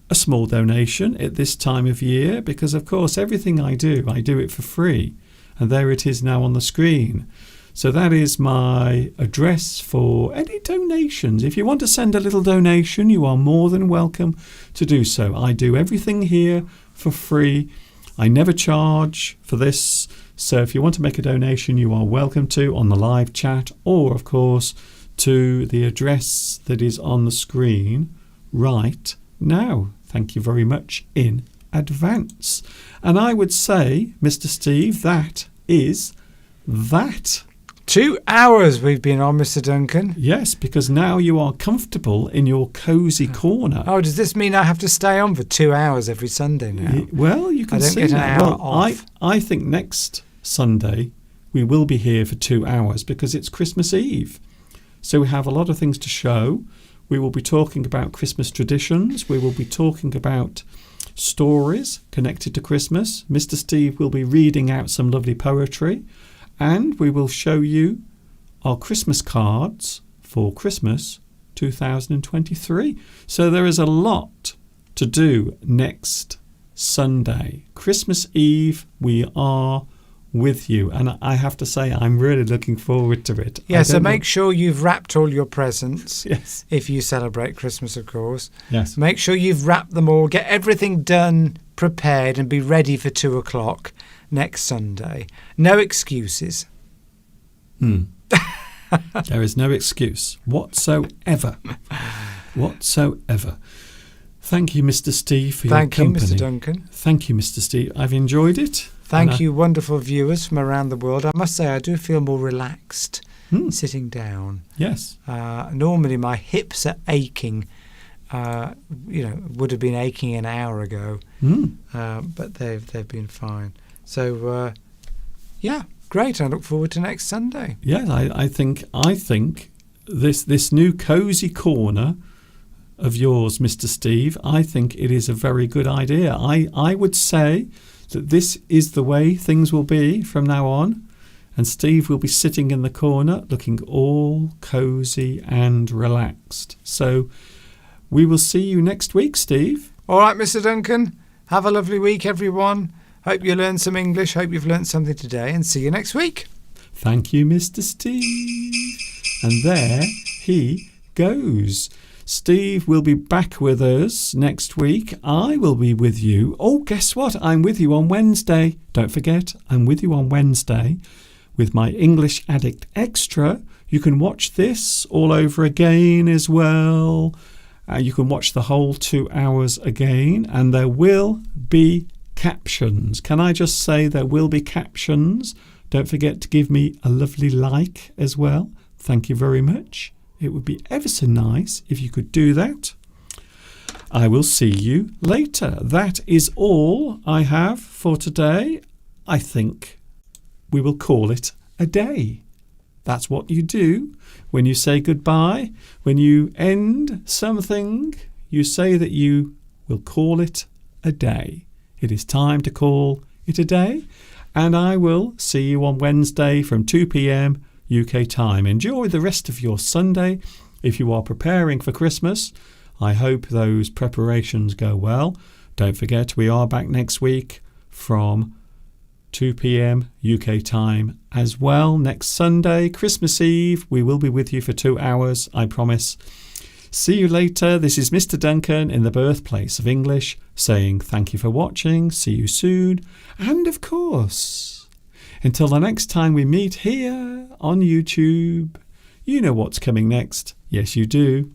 a small donation at this time of year, because of course everything I do it for free. And there it is now on the screen. So that is my address for any donations. If you want to send a little donation, you are more than welcome to do so. I do everything here for free. I never charge for this. So if you want to make a donation, you are welcome to on the live chat, or of course to the address that is on the screen right now. Thank you very much in advance. And I would say, Mr. Steve, that is that. 2 hours we've been on, Mr. Duncan. Yes, because now you are comfortable in your cosy corner. Oh, does this mean I have to stay on for 2 hours every Sunday now? Well, you can see get an that. hour Well, off. I think next Sunday we will be here for 2 hours because it's Christmas Eve. So we have a lot of things to show. We will be talking about Christmas traditions. We will be talking about stories connected to Christmas. Mr. Steve will be reading out some lovely poetry. And we will show you our Christmas cards for Christmas 2023. So there is a lot to do next Sunday. Christmas Eve, we are with you. And I have to say, I'm really looking forward to it. Yeah, so make sure you've wrapped all your presents. Yes. If you celebrate Christmas, of course. Yes. Make sure you've wrapped them all. Get everything done, prepared, and be ready for 2 o'clock. Next Sunday. No excuses. There is no excuse whatsoever. Whatsoever. Thank you, Mr. Steve, for your company. Thank you, Mr. Duncan. Thank you, Mr. Steve. I've enjoyed it. Thank you, wonderful viewers from around the world. I must say, I do feel more relaxed sitting down. Yes. Normally, my hips are aching. Would have been aching an hour ago. But they've been fine. So, great. I look forward to next Sunday. Yeah, I think this new cosy corner of yours, Mr. Steve, I think it is a very good idea. I would say that this is the way things will be from now on. And Steve will be sitting in the corner looking all cosy and relaxed. So we will see you next week, Steve. All right, Mr. Duncan. Have a lovely week, everyone. Hope you learned some English. Hope you've learned something today, and see you next week. Thank you, Mr. Steve. And there he goes. Steve will be back with us next week. I will be with you. Oh, guess what? I'm with you on Wednesday. Don't forget, I'm with you on Wednesday with my English Addict Extra. You can watch this all over again as well. You can watch the whole 2 hours again, and there will be captions. Can I just say there will be captions? Don't forget to give me a lovely like as well. Thank you very much. It would be ever so nice if you could do that. I will see you later. That is all I have for today. I think we will call it a day. That's what you do when you say goodbye. When you end something, you say that you will call it a day. It is time to call it a day, and I will see you on Wednesday from 2 p.m. UK time. Enjoy the rest of your Sunday. If you are preparing for Christmas, I hope those preparations go well. Don't forget, we are back next week from 2 p.m. UK time as well. Next Sunday, Christmas Eve, we will be with you for 2 hours, I promise. See you later. This is Mr. Duncan in the birthplace of English saying thank you for watching. See you soon. And of course, until the next time we meet here on YouTube, you know what's coming next. Yes, you do.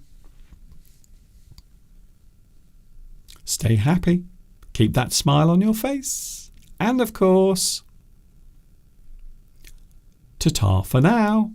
Stay happy. Keep that smile on your face. And of course, ta-ta for now.